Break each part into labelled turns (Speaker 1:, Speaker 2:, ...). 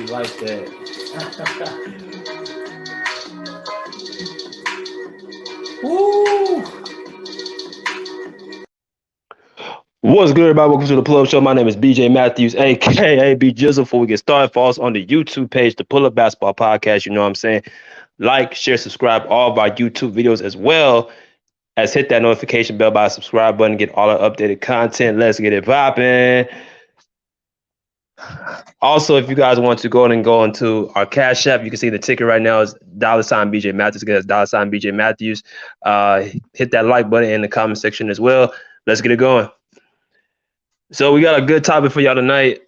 Speaker 1: like that. Woo!
Speaker 2: What's good, everybody? Welcome to the Pull Up Show. My name is BJ Matthews, aka B Jizzle. Before we get started, follow us on the YouTube page, the Pull Up Basketball Podcast. You know what I'm saying? Like, share, subscribe all of our YouTube videos as well as hit that notification bell by the subscribe button, get all our updated content. Let's get it popping. Also, if you guys want to go into our Cash App, you can see the ticker right now is $ BJ Matthews. Again, it's $ BJ Matthews. Hit that like button in the comment section as well. Let's get it going. So we got a good topic for y'all tonight.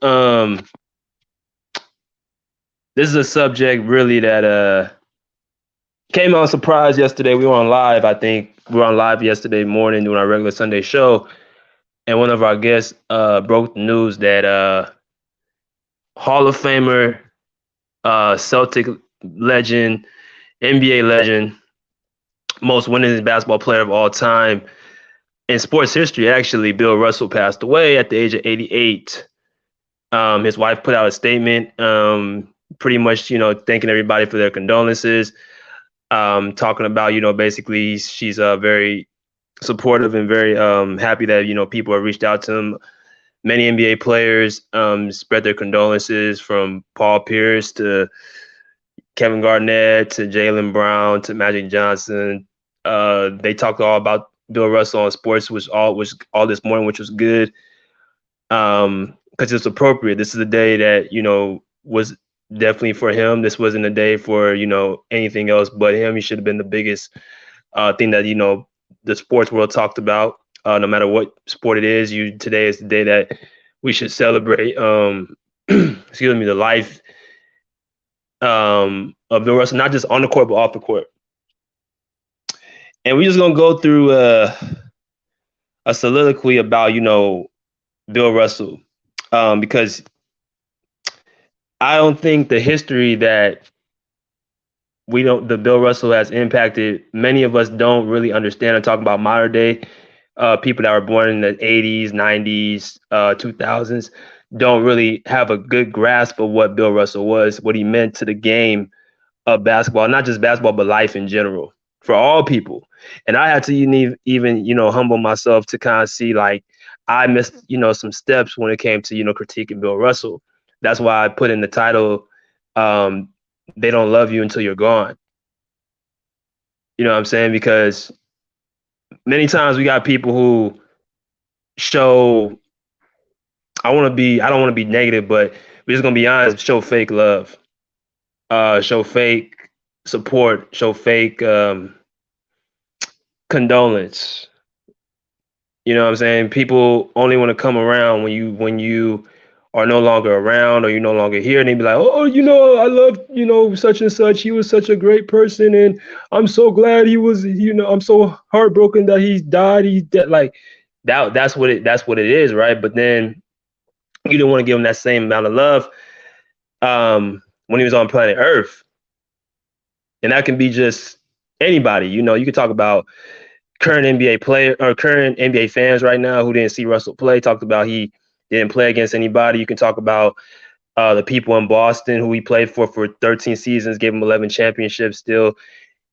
Speaker 2: This is a subject really that came on surprise yesterday. We were on live, I think. We were on live yesterday morning doing our regular Sunday show. And one of our guests broke the news that Hall of Famer, Celtic legend, NBA legend, most winningest basketball player of all time in sports history, actually, Bill Russell passed away at the age of 88. His wife put out a statement, pretty much, thanking everybody for their condolences, talking about, basically she's very supportive and very happy that, people have reached out to him. Many NBA players spread their condolences, from Paul Pierce to Kevin Garnett to Jaylen Brown to Magic Johnson. They talked all about Bill Russell on sports, which all this morning, which was good. Because it's appropriate. This is a day that, was definitely for him. This wasn't a day for, anything else but him. He should have been the biggest thing that, the sports world talked about. No matter what sport it is, today is the day that we should celebrate, excuse me, the life of Bill Russell, not just on the court, but off the court. And we're just going to go through a soliloquy about, Bill Russell. Because I don't think the history that the Bill Russell has impacted, many of us don't really understand. I'm talking about modern day people that were born in the 80s, 90s, 2000s, don't really have a good grasp of what Bill Russell was, what he meant to the game of basketball, not just basketball, but life in general for all people. And I had to even humble myself to kind of see, like, I missed, some steps when it came to, critiquing Bill Russell. That's why I put in the title, They Don't Love You Until You're Gone. You know what I'm saying? Because many times we got people who show, I don't want to be negative, but we're just going to be honest, show fake love, show fake support, show fake condolence. You know what I'm saying? People only want to come around when you are no longer around, or you're no longer here, and they be like, oh, I love, such and such. He was such a great person, and I'm so glad he was, I'm so heartbroken that he died. He's dead. Like that's what it is, right? But then you didn't want to give him that same amount of love when he was on planet Earth. And that can be just anybody. You could talk about current NBA player or current NBA fans right now who didn't see Russell play, talked about he didn't play against anybody. You can talk about the people in Boston who he played for 13 seasons, gave him 11 championships, still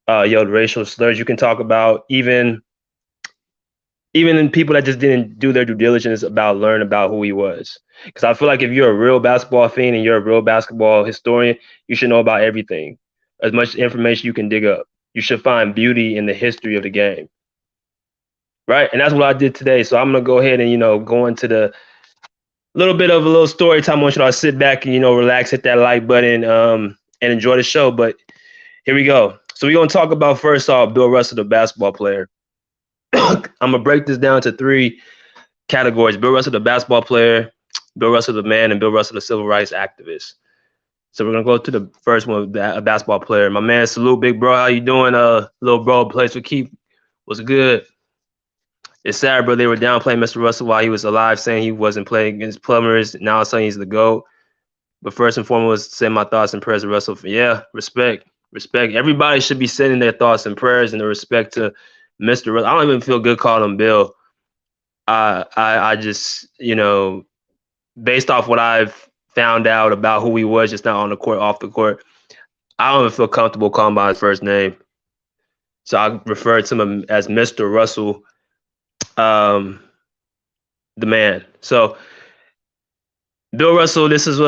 Speaker 2: yelled racial slurs. You can talk about even in people that just didn't do their due diligence learn about who he was. Because I feel like if you're a real basketball fan and you're a real basketball historian, you should know about everything. As much information you can dig up. You should find beauty in the history of the game. Right? And that's what I did today. So I'm going to go ahead and, go into the little story time. I want you to sit back and, relax, hit that like button, and enjoy the show. But here we go. So we're going to talk about, first off, Bill Russell, the basketball player. I'm going to break this down to 3 categories. Bill Russell, the basketball player, Bill Russell, the man, and Bill Russell, the civil rights activist. So we're going to go to the first one, a basketball player. My man, salute, big bro. How you doing? Little bro, plays for Keith. What's good? It's sad, bro. They were downplaying Mr. Russell while he was alive, saying he wasn't playing against plumbers. Now all of a sudden he's the GOAT. But first and foremost, send my thoughts and prayers to Russell. Yeah, respect. Everybody should be sending their thoughts and prayers and the respect to Mr. Russell. I don't even feel good calling him Bill. I just, based off what I've found out about who he was just not on the court, off the court. I don't even feel comfortable calling by his first name. So I refer to him as Mr. Russell, um, the man. So Bill Russell, this is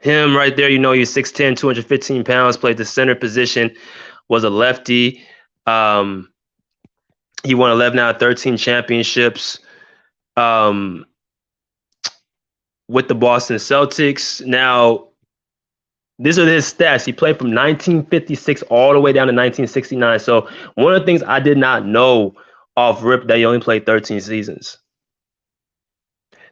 Speaker 2: him right there. You know, he's 6'10", 215 pounds, played the center position, was a lefty. He won 11 out of 13 championships with the Boston Celtics. Now, these are his stats. He played from 1956 all the way down to 1969. So one of the things I did not know off rip that he only played 13 seasons.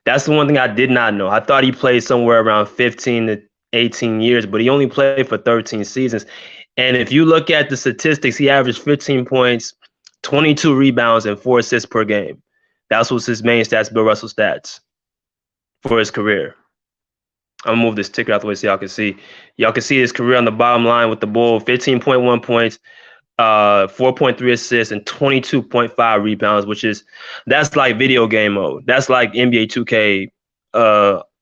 Speaker 2: That's the one thing I did not know. I thought he played somewhere around 15 to 18 years, but he only played for 13 seasons. And if you look at the statistics, he averaged 15 points, 22 rebounds, and 4 assists per game. That was his main stats, Bill Russell stats for his career. I'm gonna move this ticker out the way so y'all can see. Y'all can see his career on the bottom line with the Bull: 15.1 points, 4.3 assists, and 22.5 rebounds, that's like video game mode. That's like NBA 2K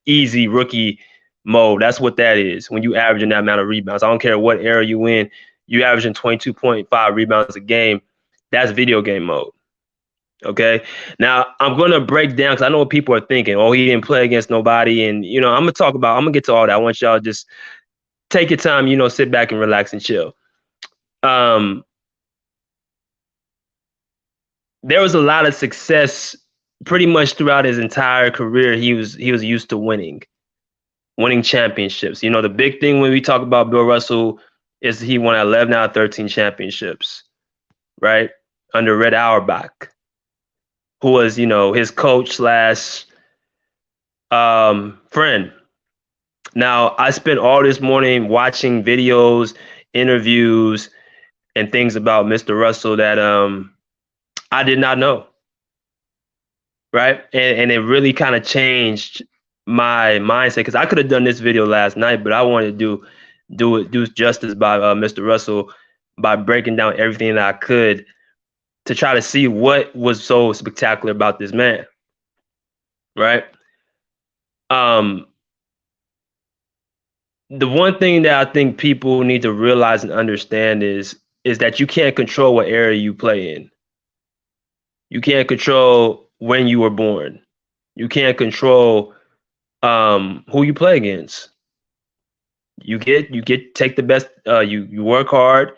Speaker 2: easy rookie mode. That's what that is when you averaging that amount of rebounds. I don't care what era you in, you averaging 22.5 rebounds a game. That's video game mode. Okay. Now I'm gonna break down because I know what people are thinking. Oh, he didn't play against nobody, and I'm gonna get to all that. I want y'all to just take your time, sit back and relax and chill. There was a lot of success pretty much throughout his entire career. He was used to winning championships. The big thing when we talk about Bill Russell is he won 11 out of 13 championships, right? Under Red Auerbach, who was, his coach slash friend. Now, I spent all this morning watching videos, interviews, and things about Mr. Russell that I did not know, right? And it really kind of changed my mindset because I could have done this video last night, but I wanted to do justice by Mr. Russell by breaking down everything that I could to try to see what was so spectacular about this man, right? The one thing that I think people need to realize and understand is that you can't control what area you play in. You can't control when you were born. You can't control who you play against. You take the best. You work hard.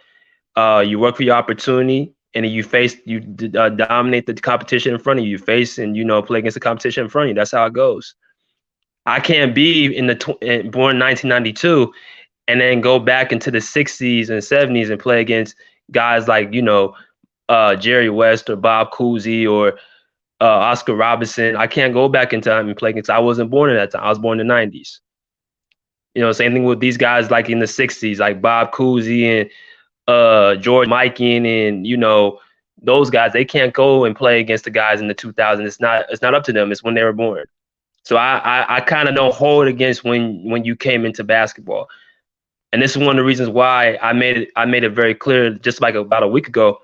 Speaker 2: You work for your opportunity, and you dominate the competition in front of you. You face and play against the competition in front of you. That's how it goes. I can't be born 1992 and then go back into the 60s and 70s and play against guys like Jerry West or Bob Cousy or Oscar Robertson. I can't go back in time and play against. I wasn't born in that time. I was born in the 90s. Same thing with these guys like in the 60s, like Bob Cousy and George Mikan and those guys. They can't go and play against the guys in the 2000s. It's not up to them. It's when they were born. So I kind of don't hold against when you came into basketball. And this is one of the reasons why I made it very clear just like about a week ago.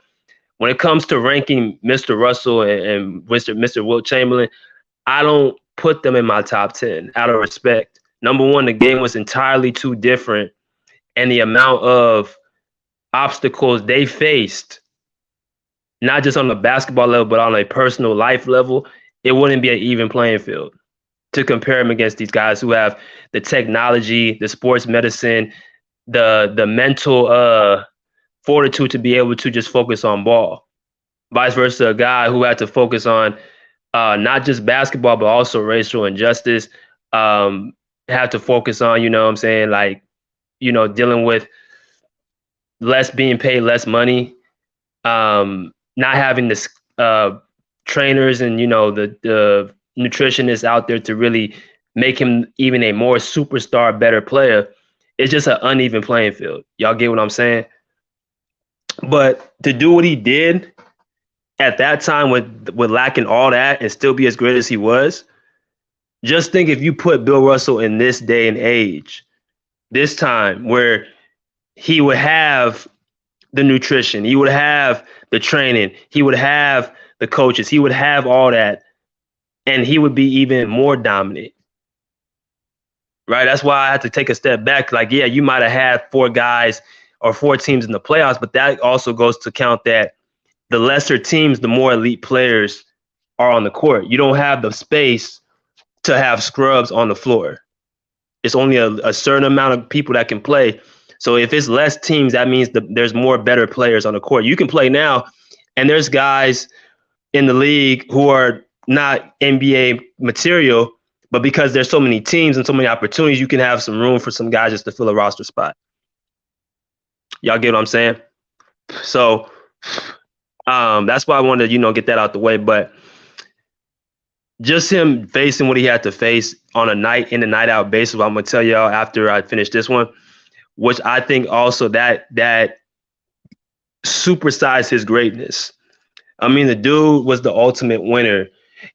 Speaker 2: When it comes to ranking Mr. Russell and Mr. Wilt Chamberlain, I don't put them in my top 10 out of respect. Number one, the game was entirely too different, and the amount of obstacles they faced, not just on the basketball level, but on a personal life level, it wouldn't be an even playing field to compare them against these guys who have the technology, the sports medicine, the mental fortitude to be able to just focus on ball. Vice versa, a guy who had to focus on not just basketball, but also racial injustice, have to focus on, dealing with being paid less money, not having this trainers and, the nutritionists out there to really make him even a more superstar, better player. It's just an uneven playing field. Y'all get what I'm saying? But to do what he did at that time with lacking all that and still be as great as he was, just think if you put Bill Russell in this day and age, this time where he would have the nutrition, he would have the training, he would have the coaches, he would have all that, and he would be even more dominant. right? That's why I had to take a step back. Like, yeah, you might have had 4 guys or 4 teams in the playoffs, but that also goes to count that the lesser teams, the more elite players are on the court. You don't have the space to have scrubs on the floor. It's only a certain amount of people that can play. So if it's less teams, that means there's more better players on the court. You can play now, and there's guys in the league who are not NBA material, but because there's so many teams and so many opportunities, you can have some room for some guys just to fill a roster spot. Y'all get what I'm saying? So that's why I wanted to, get that out the way. But just him facing what he had to face on a night in and night out basis, I'm gonna tell y'all after I finish this one, which I think also that supersized his greatness. I mean, the dude was the ultimate winner,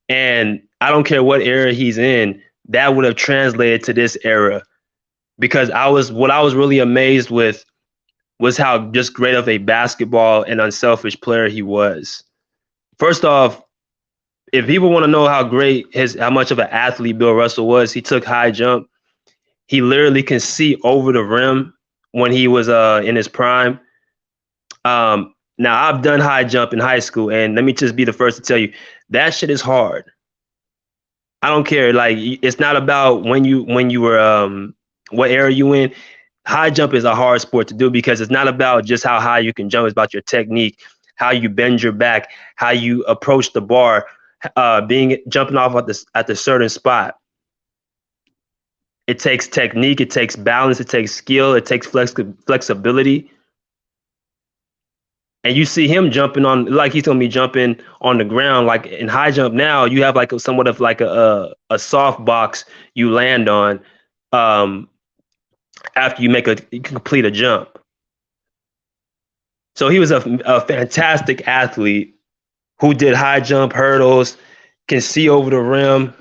Speaker 2: and I don't care what era he's in, that would have translated to this era. Because what I was really amazed with was how just great of a basketball and unselfish player he was. First off, if people want to know how much of an athlete Bill Russell was, he took high jump. He literally can see over the rim when he was in his prime. Now I've done high jump in high school, and let me just be the first to tell you that shit is hard. I don't care. Like, it's not about when you were what era you in. High jump is a hard sport to do because it's not about just how high you can jump. It's about your technique, how you bend your back, how you approach the bar, jumping off at the certain spot. It takes technique, it takes balance, it takes skill, it takes flexibility. And you see him jumping on, like he's gonna be jumping on the ground. Like in high jump now, you have like somewhat of like a soft box you land on after you complete a jump. So he was a fantastic athlete who did high jump, hurdles, can see over the rim.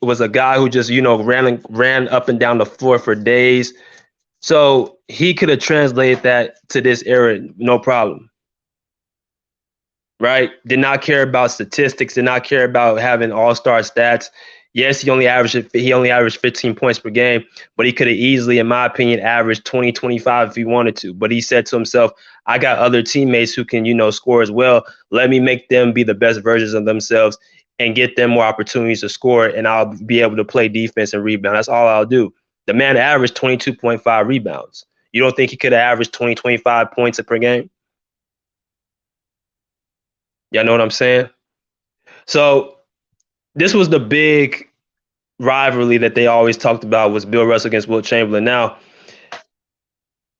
Speaker 2: Was a guy who just ran up and down the floor for days. So he could have translated that to this era, no problem. Right? Did not care about statistics, did not care about having all-star stats. Yes, he only averaged 15 points per game, but he could have easily, in my opinion, averaged 20, 25 if he wanted to. But he said to himself, I got other teammates who can, score as well. Let me make them be the best versions of themselves and get them more opportunities to score, and I'll be able to play defense and rebound. That's all I'll do. The man averaged 22.5 rebounds. You don't think he could have averaged 20, 25 points per game? Y'all know what I'm saying? So this was the big rivalry that they always talked about, was Bill Russell against Wilt Chamberlain. Now,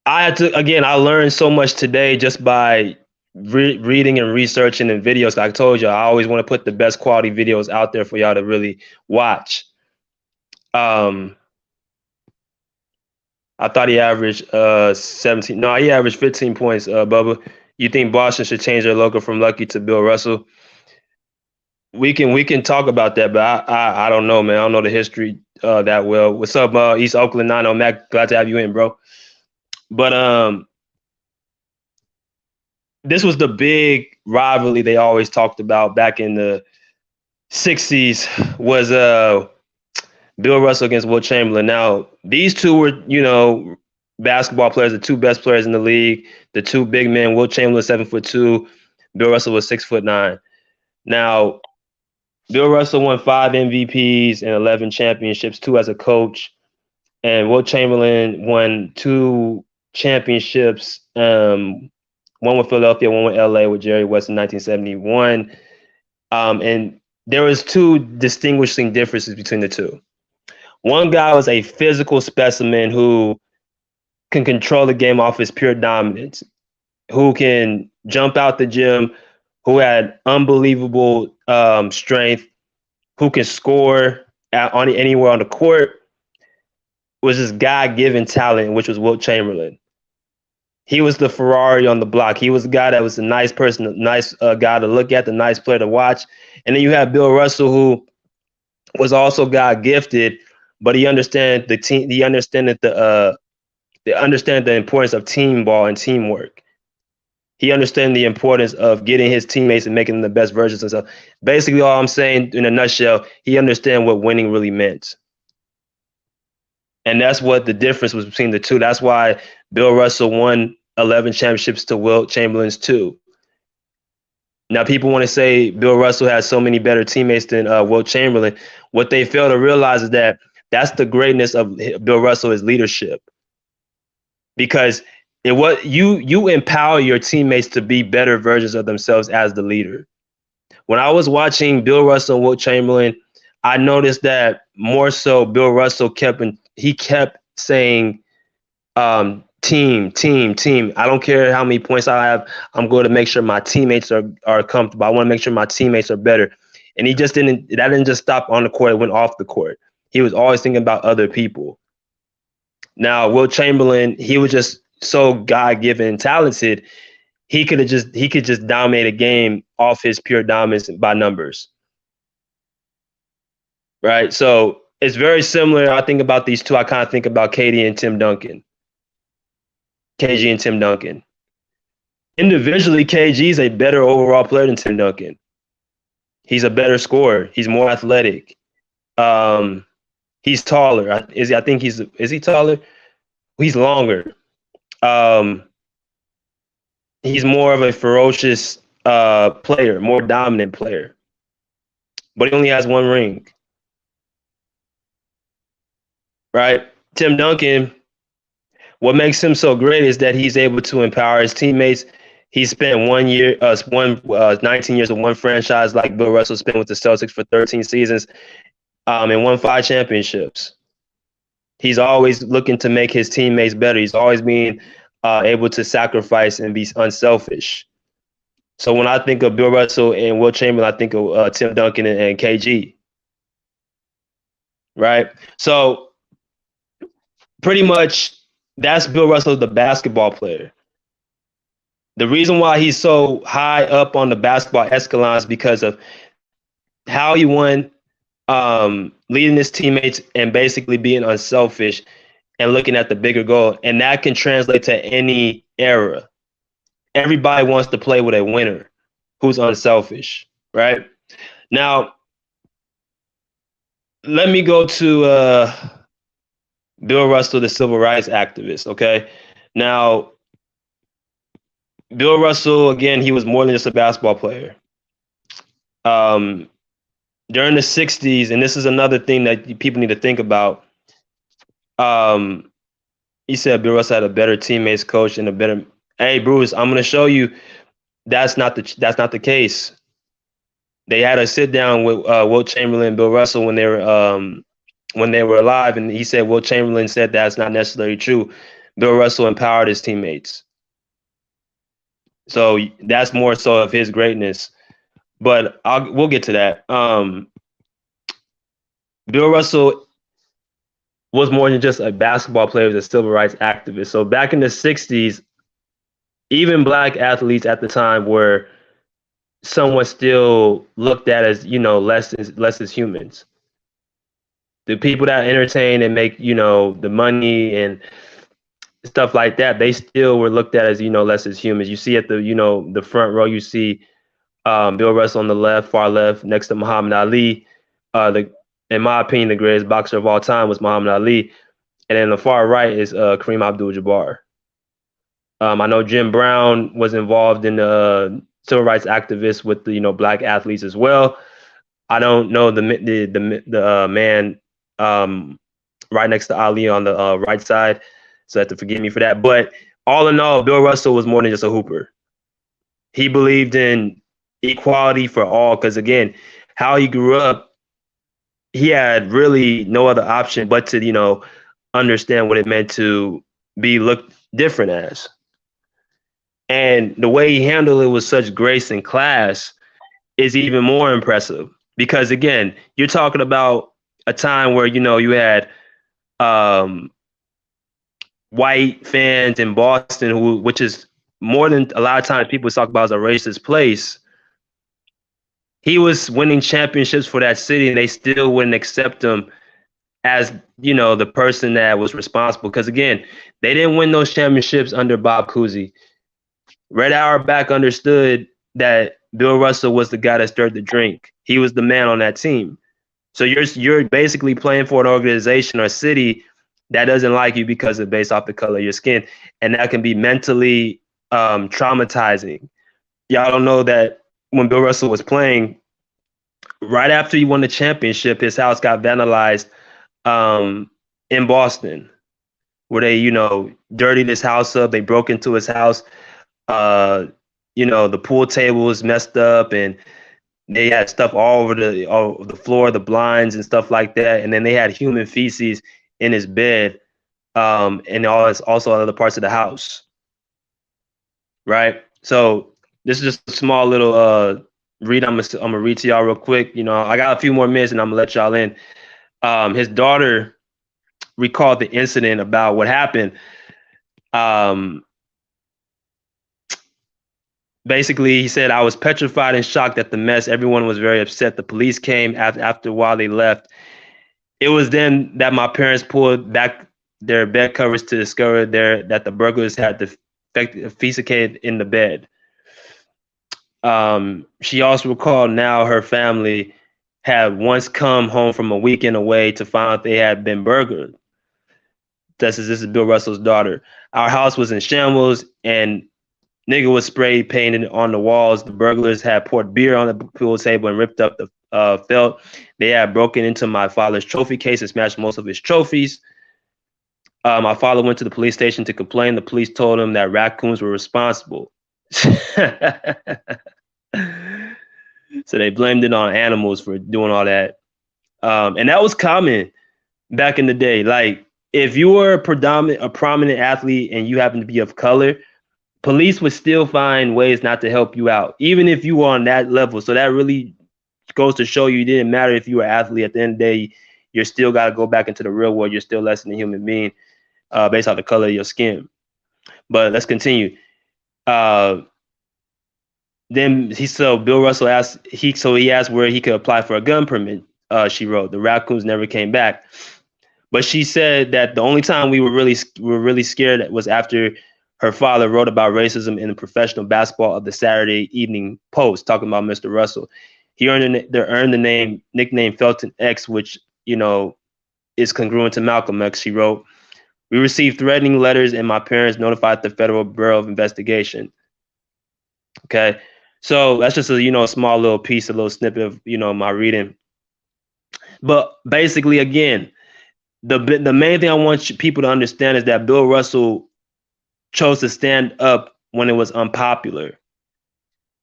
Speaker 2: I learned so much today just by reading and researching and videos. Like I told you, I always want to put the best quality videos out there for y'all to really watch. I thought he averaged 17. No, he averaged 15 points, Bubba. You think Boston should change their logo from Lucky to Bill Russell? We can talk about that, but I don't know, man. I don't know the history that well. What's up, East Oakland 90 Mac? Glad to have you in, bro. But this was the big rivalry they always talked about back in the 60s, was Bill Russell against Wilt Chamberlain. Now, these two were, basketball players, the two best players in the league, the two big men. Wilt Chamberlain, 7'2", Bill Russell was 6'9". Now, Bill Russell won 5 MVPs and 11 championships, 2 as a coach. And Wilt Chamberlain won 2 championships, one with Philadelphia, one with LA with Jerry West in 1971. And there was 2 distinguishing differences between the two. One guy was a physical specimen who can control the game off his pure dominance, who can jump out the gym, who had unbelievable strength, who can score anywhere on the court, was this God-given talent, which was Wilt Chamberlain. He was the Ferrari on the block. He was a guy that was a nice person, a nice guy to look at, the nice player to watch. And then you have Bill Russell, who was also God-gifted, but he understood the team. He understood the importance of team ball and teamwork. He understood the importance of getting his teammates and making them the best versions of himself. Basically, all I'm saying in a nutshell, he understand what winning really meant. And that's what the difference was between the two. That's why Bill Russell won 11 championships to Wilt Chamberlain's 2. Now, people want to say Bill Russell has so many better teammates than Wilt Chamberlain. What they fail to realize is that that's the greatness of Bill Russell is leadership. Because you empower your teammates to be better versions of themselves as the leader. When I was watching Bill Russell and Wilt Chamberlain, I noticed that more so Bill Russell kept saying team, team, team. I don't care how many points I have. I'm going to make sure my teammates are comfortable. I want to make sure my teammates are better. And he just didn't just stop on the court. It went off the court. He was always thinking about other people. Now, Wilt Chamberlain, he was just so God-given and talented. He could just dominate a game off his pure dominance by numbers. Right? So it's very similar. I think about these two. I kind of think about KD and Tim Duncan. KG and Tim Duncan. Individually, KG is a better overall player than Tim Duncan. He's a better scorer. He's more athletic. He's taller. I think is he taller? He's longer. He's more of a ferocious player, more dominant player. But he only has one ring. Right? Tim Duncan, what makes him so great is that he's able to empower his teammates. He spent 19 years with one franchise like Bill Russell spent with the Celtics for 13 seasons and won 5 championships. He's always looking to make his teammates better. He's always being able to sacrifice and be unselfish. So when I think of Bill Russell and Wilt Chamberlain, I think of Tim Duncan and KG. Right? So pretty much that's Bill Russell, the basketball player. The reason why he's so high up on the basketball echelon is because of how he won, leading his teammates and basically being unselfish and looking at the bigger goal. And that can translate to any era. Everybody wants to play with a winner who's unselfish, right? Now, let me go to Bill Russell, the civil rights activist, okay? Now, Bill Russell, again, he was more than just a basketball player. During the 60s, and this is another thing that people need to think about, he said Bill Russell had a better teammates coach and a better. Hey, Bruce, I'm going to show you that's not the case. They had a sit down with Wilt Chamberlain and Bill Russell when they were alive, and he said Wilt Chamberlain said that's not necessarily true. Bill Russell empowered his teammates. So that's more so of his greatness. But we'll get to that. Bill Russell was more than just a basketball player, he was a civil rights activist. So back in the 60s, even black athletes at the time were somewhat still looked at as, less as humans. The people that entertain and make, the money and stuff like that, they still were looked at as, less as humans. You see at the, the front row, you see Bill Russell on the left, far left, next to Muhammad Ali. In my opinion, the greatest boxer of all time was Muhammad Ali. And then the far right is Kareem Abdul-Jabbar. I know Jim Brown was involved in the civil rights activists with the, black athletes as well. I don't know the man right next to Ali on the right side, so you have to forgive me for that. But all in all, Bill Russell was more than just a hooper. He believed in equality for all because, again, how he grew up, he had really no other option but to, understand what it meant to be looked different as. And the way he handled it with such grace and class is even more impressive because, again, you're talking about a time where, you had white fans in Boston, which is more than a lot of times people talk about as a racist place. He was winning championships for that city, and they still wouldn't accept him as, the person that was responsible. Because, again, they didn't win those championships under Bob Cousy. Red Auerbach understood that Bill Russell was the guy that stirred the drink. He was the man on that team. So you're basically playing for an organization or city that doesn't like you because of based off the color of your skin, and that can be mentally traumatizing. Y'all don't know that when Bill Russell was playing, right after he won the championship, his house got vandalized um, in Boston, where they dirtied his house up. They broke into his house. Uh, the pool table was messed up, and they had stuff all over the floor, the blinds and stuff like that. And then they had human feces in his bed, and also other parts of the house. Right. So this is just a small little read. I'm gonna read to y'all real quick. I got a few more minutes, and I'm gonna let y'all in. His daughter recalled the incident about what happened. Basically, he said, I was petrified and shocked at the mess. Everyone was very upset. The police came after a while. They left. It was then that my parents pulled back their bed covers to discover that the burglars had defecated in the bed. She also recalled now her family had once come home from a weekend away to find out they had been burglared. This is Bill Russell's daughter. Our house was in shambles, and nigga was spray painted on the walls. The burglars had poured beer on the pool table and ripped up the felt. They had broken into my father's trophy case and smashed most of his trophies. My father went to the police station to complain. The police told him that raccoons were responsible. So they blamed it on animals for doing all that. And that was common back in the day. Like, if you were a prominent athlete and you happen to be of color, police would still find ways not to help you out, even if you were on that level. So that really goes to show you it didn't matter if you were an athlete. At the end of the day, you're still got to go back into the real world. You're still less than a human being based on the color of your skin. But let's continue. Then Bill Russell asked he asked where he could apply for a gun permit. She wrote, the raccoons never came back. But she said that the only time we were really scared was after her father wrote about racism in the professional basketball of the Saturday Evening Post, talking about Mr. Russell. He earned the nickname Felton X, which is congruent to Malcolm X. She wrote, we received threatening letters, and my parents notified the Federal Bureau of Investigation. Okay, so that's just a small little piece, a little snippet of my reading. But basically, again, the main thing I want people to understand is that Bill Russell chose to stand up when it was unpopular,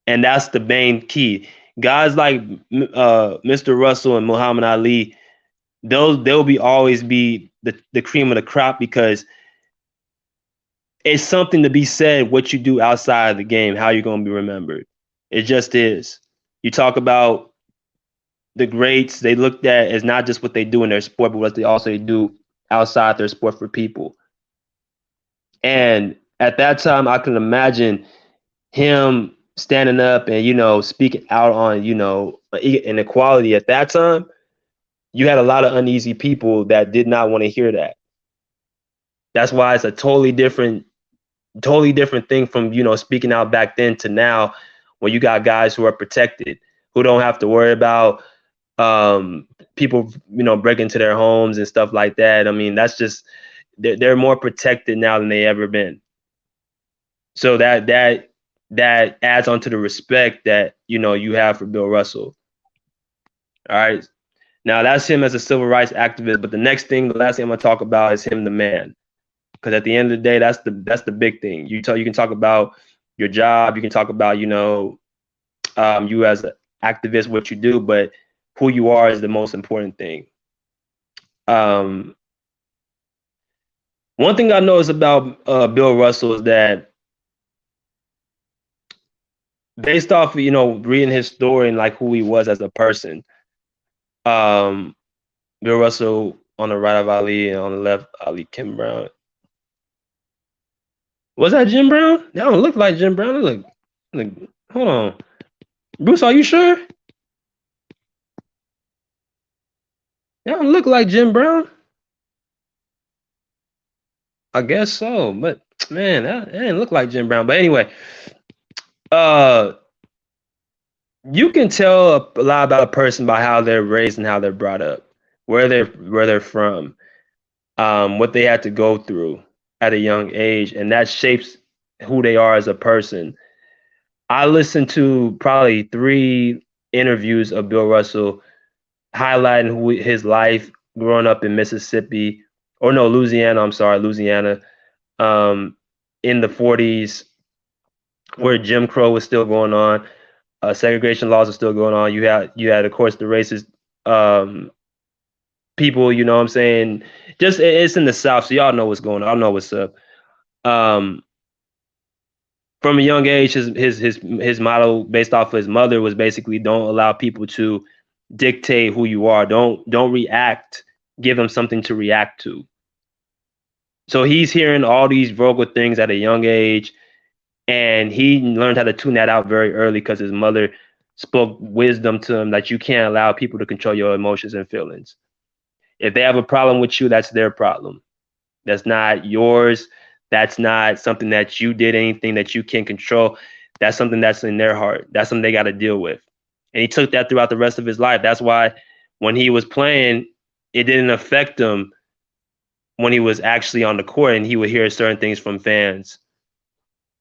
Speaker 2: and that's the main key. Guys like Mr. Russell and Muhammad Ali, they'll always be the cream of the crop, because it's something to be said what you do outside of the game, how you're going to be remembered. It just is. You talk about the greats, they looked at as not just what they do in their sport, but what they also do outside their sport for people. And at that time, I can imagine him standing up and speaking out on inequality. At that time, you had a lot of uneasy people that did not want to hear that. That's why it's a totally different thing from speaking out back then to now, when you got guys who are protected, who don't have to worry about people breaking into their homes and stuff like that. I mean, that's just, they're more protected now than they ever been. So that adds on to the respect that you have for Bill Russell. All right, now that's him as a civil rights activist. But the last thing I'm gonna talk about is him, the man, because at the end of the day, that's the big thing. You can talk about your job, you can talk about you as an activist, what you do, but who you are is the most important thing. One thing I noticed about Bill Russell is that, based off reading his story and like who he was as a person, Bill Russell on the right of Ali and on the left Ali Kim Brown. Was that Jim Brown? That don't look like Jim Brown. Look, hold on, Bruce, are you sure? That don't look like Jim Brown. I guess so, but man, that didn't look like Jim Brown. But anyway, Uh, you can tell a lot about a person by how they're raised and how they're brought up, where they're from, what they had to go through at a young age, and that shapes who they are as a person. I listened to probably 3 interviews of Bill Russell highlighting his life growing up in Mississippi, or no, Louisiana. I'm sorry, Louisiana, um, in the 40s, where Jim Crow was still going on, segregation laws are still going on. You had, of course, the racist um, people. You know what I'm saying? Just it's in the South, so y'all know what's going on. I know what's up. Um, from a young age, his motto, based off of his mother, was basically don't allow people to dictate who you are. Don't react. Give them something to react to. So he's hearing all these vocal things at a young age, and he learned how to tune that out very early because his mother spoke wisdom to him that you can't allow people to control your emotions and feelings. If they have a problem with you, that's their problem. That's not yours. That's not something that you did, anything that you can control. That's something that's in their heart. That's something they got to deal with. And he took that throughout the rest of his life. That's why when he was playing, it didn't affect him when he was actually on the court, and he would hear certain things from fans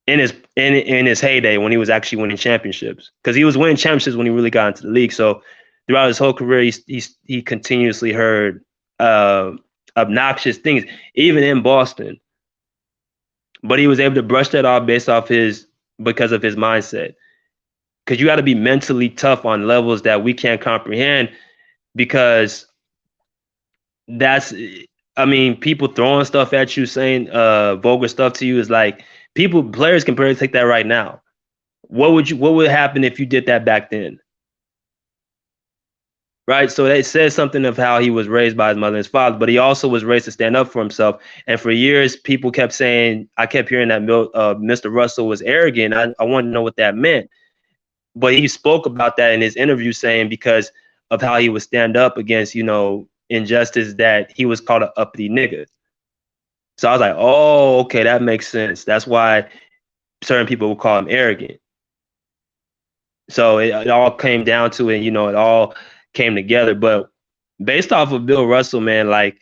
Speaker 2: in his heyday when he was actually winning championships, because he was winning championships when he really got into the league. So throughout his whole career, he continuously heard uh, obnoxious things, even in Boston. But he was able to brush that off based off because of his mindset. Because you got to be mentally tough on levels that we can't comprehend. Because that's, I mean, people throwing stuff at you, saying vulgar stuff to you is like players can barely take that right now. What would happen if you did that back then? Right. So it says something of how he was raised by his mother and his father, but he also was raised to stand up for himself. And for years, people kept saying, I kept hearing that Mr. Russell was arrogant. I wanted to know what that meant. But he spoke about that in his interview, saying because of how he would stand up against, injustice, that he was called an uppity nigga. So I was like, oh, okay, that makes sense. That's why certain people would call him arrogant. So it all came down to it, it all came together. But based off of Bill Russell, man, like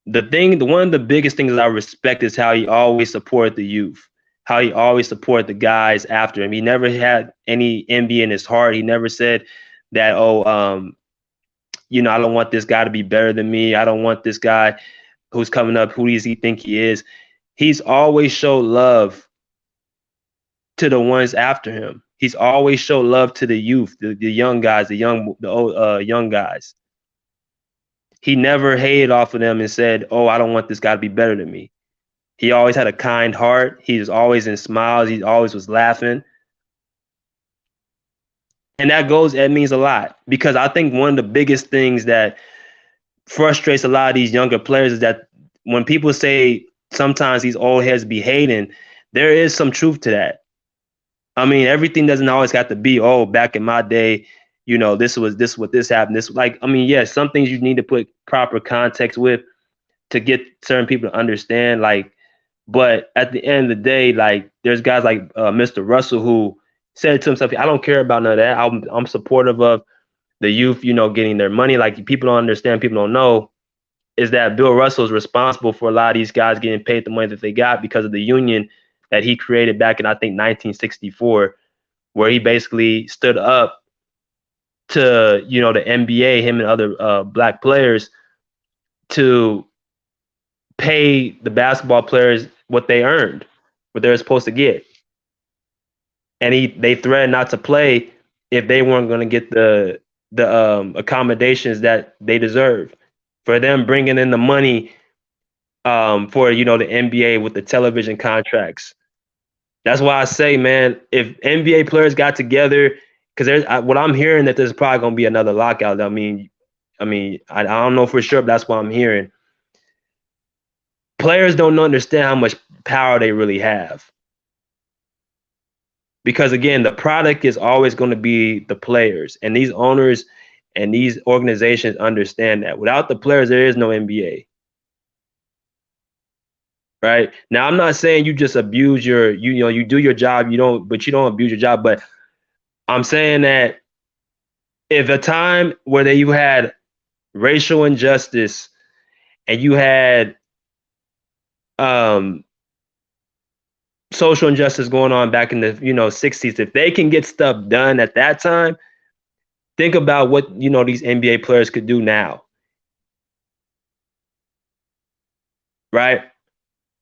Speaker 2: one of the biggest things that I respect is how he always supported the youth, how he always supported the guys after him. He never had any envy in his heart. He never said that, I don't want this guy to be better than me. I don't want this guy who's coming up. Who does he think he is? He's always showed love to the ones after him. He's always showed love to the youth, the young guys, young guys. He never hated off of them and said, "Oh, I don't want this guy to be better than me." He always had a kind heart. He was always in smiles. He always was laughing. And that means a lot, because I think one of the biggest things that frustrates a lot of these younger players is that when people say sometimes these old heads be hating, there is some truth to that. I mean, everything doesn't always have to be, oh, back in my day, this happened. I mean, yes, some things you need to put proper context with to get certain people to understand. But at the end of the day, there's guys like Mr. Russell who said to himself, I don't care about none of that. I'm supportive of the youth, getting their money. Like, people don't understand, people don't know, is that Bill Russell is responsible for a lot of these guys getting paid the money that they got because of the union that he created back in, I think, 1964, where he basically stood up to, the NBA, him and other black players, to pay the basketball players what they earned, what they're supposed to get. And they threatened not to play if they weren't going to get the accommodations that they deserve, for them bringing in the money for the NBA with the television contracts. That's why I say, man, if NBA players got together, because what I'm hearing, that there's probably going to be another lockout. I don't know for sure, but that's what I'm hearing. Players don't understand how much power they really have. Because again, the product is always going to be the players, and these owners and these organizations understand that. Without the players, there is no NBA. right? Now, I'm not saying you just abuse you do your job, but you don't abuse your job. But I'm saying that if a time where you had racial injustice and you had um, social injustice going on back in the 60s, if they can get stuff done at that time, think about what these NBA players could do now, right?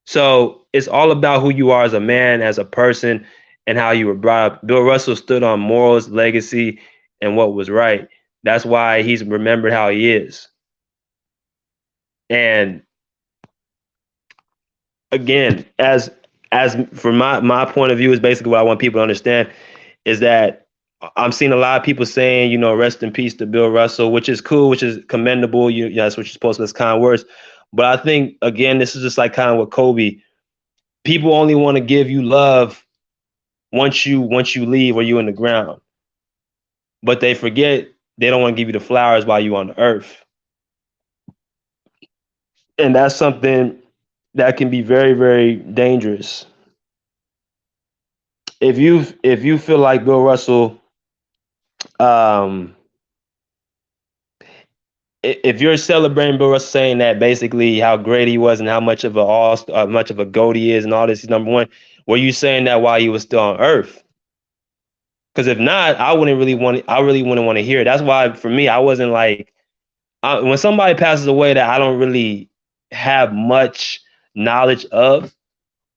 Speaker 2: So it's all about who you are as a man, as a person, and how you were brought up. Bill Russell stood on morals, legacy, and what was right. That's why he's remembered how he is. And again, as from my point of view, is basically what I want people to understand is that I'm seeing a lot of people saying, rest in peace to Bill Russell, which is cool, which is commendable. That's what you're supposed to. That's kind words. But I think again, this is just like kind of with Kobe. People only want to give you love once you leave or you in the ground, but they forget they don't want to give you the flowers while you on the earth, and that's something that can be very, very dangerous. If you feel like Bill Russell, um, if you're celebrating Bill Russell, saying that basically how great he was and how much of much of a goat he is and all this, he's number one. Were you saying that while he was still on Earth? Because if not, I wouldn't really want. I really wouldn't want to hear it. That's why for me, I wasn't like when somebody passes away that I don't really have much knowledge of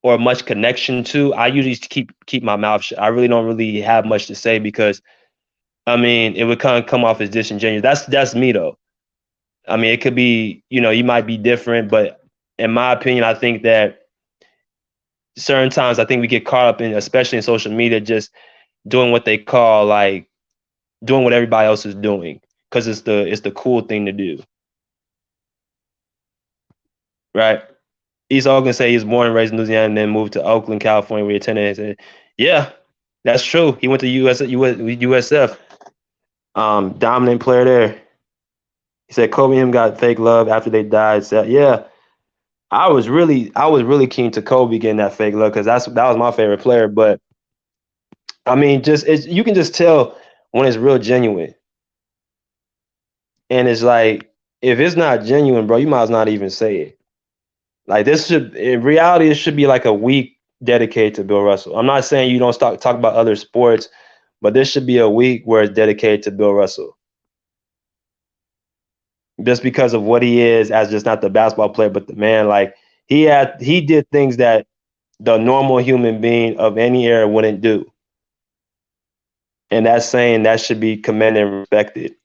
Speaker 2: or much connection to. I usually keep my mouth shut. I really don't really have much to say because I mean it would kind of come off as disingenuous. That's me though. I mean, it could be, you might be different, but in my opinion, I think that certain times I think we get caught up in, especially in social media, just doing what they call like doing what everybody else is doing because it's the cool thing to do, right? He's all gonna say he was born and raised in Louisiana and then moved to Oakland, California, where he attended. And said, yeah, that's true. He went to USF, dominant player there. He said Kobe and him got fake love after they died. Said, yeah, I was really keen to Kobe getting that fake love because that was my favorite player. But I mean, you can just tell when it's real genuine, and it's like if it's not genuine, bro, you might as well not even say it. Like this should, in reality, it should be like a week dedicated to Bill Russell. I'm not saying you don't stop talk about other sports, but this should be a week where it's dedicated to Bill Russell, just because of what he is as just not the basketball player, but the man. Like he did things that the normal human being of any era wouldn't do. And that's saying that should be commended and respected.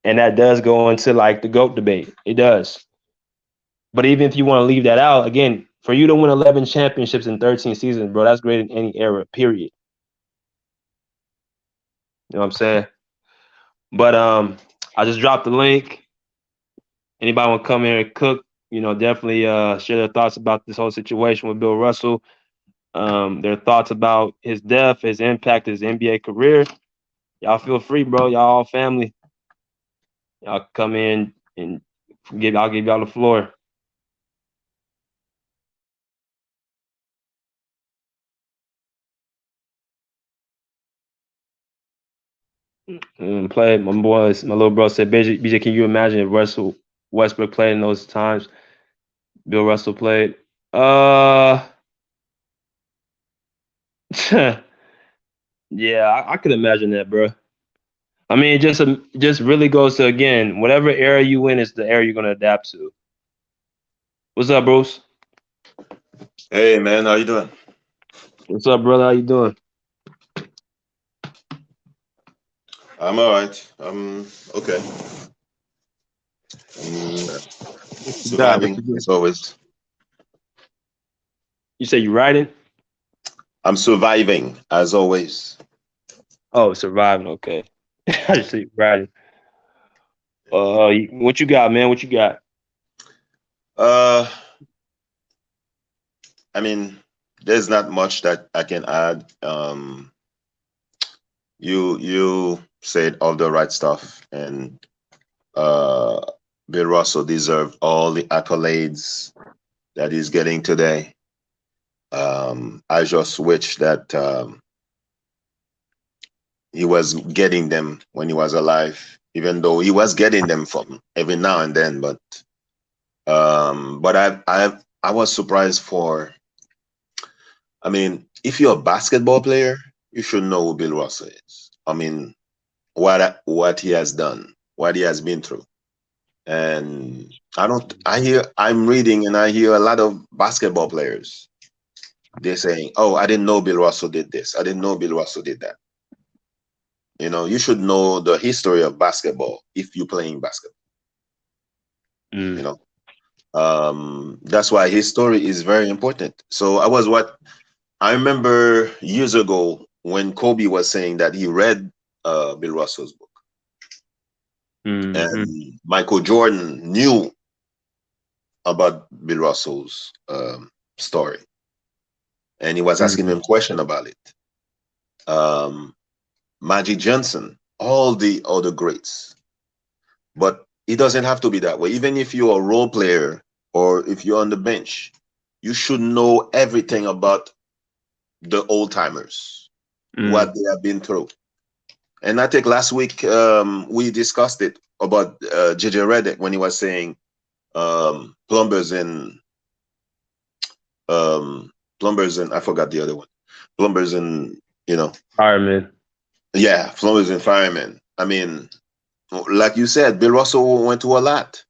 Speaker 2: And that does go into like the GOAT debate. It does. But even if you want to leave that out, again, for you to win 11 championships in 13 seasons, bro, that's great in any era, period. You know what I'm saying? But I just dropped the link. Anybody want to come here and cook, definitely share their thoughts about this whole situation with Bill Russell. Their thoughts about his death, his impact, his NBA career. Y'all feel free, bro. Y'all all family. Y'all come in and I'll give y'all the floor. Play my little bro said, BJ, can you imagine if Russell Westbrook played in those times? Bill Russell played. Uh, yeah, I could imagine that, bro. I mean, it just really goes to again, whatever era you in is the era you're gonna adapt to. What's up, Bruce?
Speaker 3: Hey man, how you doing?
Speaker 2: What's up, brother? How you doing?
Speaker 3: I'm all right. I'm okay. I'm
Speaker 2: God, what
Speaker 3: surviving
Speaker 2: you doing?
Speaker 3: as always.
Speaker 2: You say you riding?
Speaker 3: I'm surviving as always.
Speaker 2: Oh, surviving. Okay. I just say riding. What you got, man? What you got?
Speaker 3: Uh, I mean, there's not much that I can add. You said all the right stuff, and uh, Bill Russell deserved all the accolades that he's getting today. I just wish that he was getting them when he was alive, even though he was getting them from every now and then. But I was surprised for. I mean, if you're a basketball player, you should know who Bill Russell is. I mean, what he has done, what he has been through. And I don't I hear I'm reading and I hear a lot of basketball players. They're saying, "Oh, I didn't know Bill Russell did this. I didn't know Bill Russell did that." You should know the history of basketball if you're playing basketball. You
Speaker 2: Mm,
Speaker 3: know, that's why history is very important. So I remember years ago when Kobe was saying that he read Bill Russell's book,
Speaker 2: mm-hmm,
Speaker 3: and Michael Jordan knew about Bill Russell's story, and he was asking
Speaker 2: mm,
Speaker 3: him question about it. Um, Magic Johnson, all the other greats, but it doesn't have to be that way. Even if you're a role player or if you're on the bench, you should know everything about the old timers, what
Speaker 2: mm,
Speaker 3: they have been through. And I think last week we discussed it about JJ Redick when he was saying plumbers and um, plumbers and I forgot the other one, plumbers and you know,
Speaker 2: fireman.
Speaker 3: yeah, plumbers and firemen. I mean, like you said, Bill Russell went through a lot.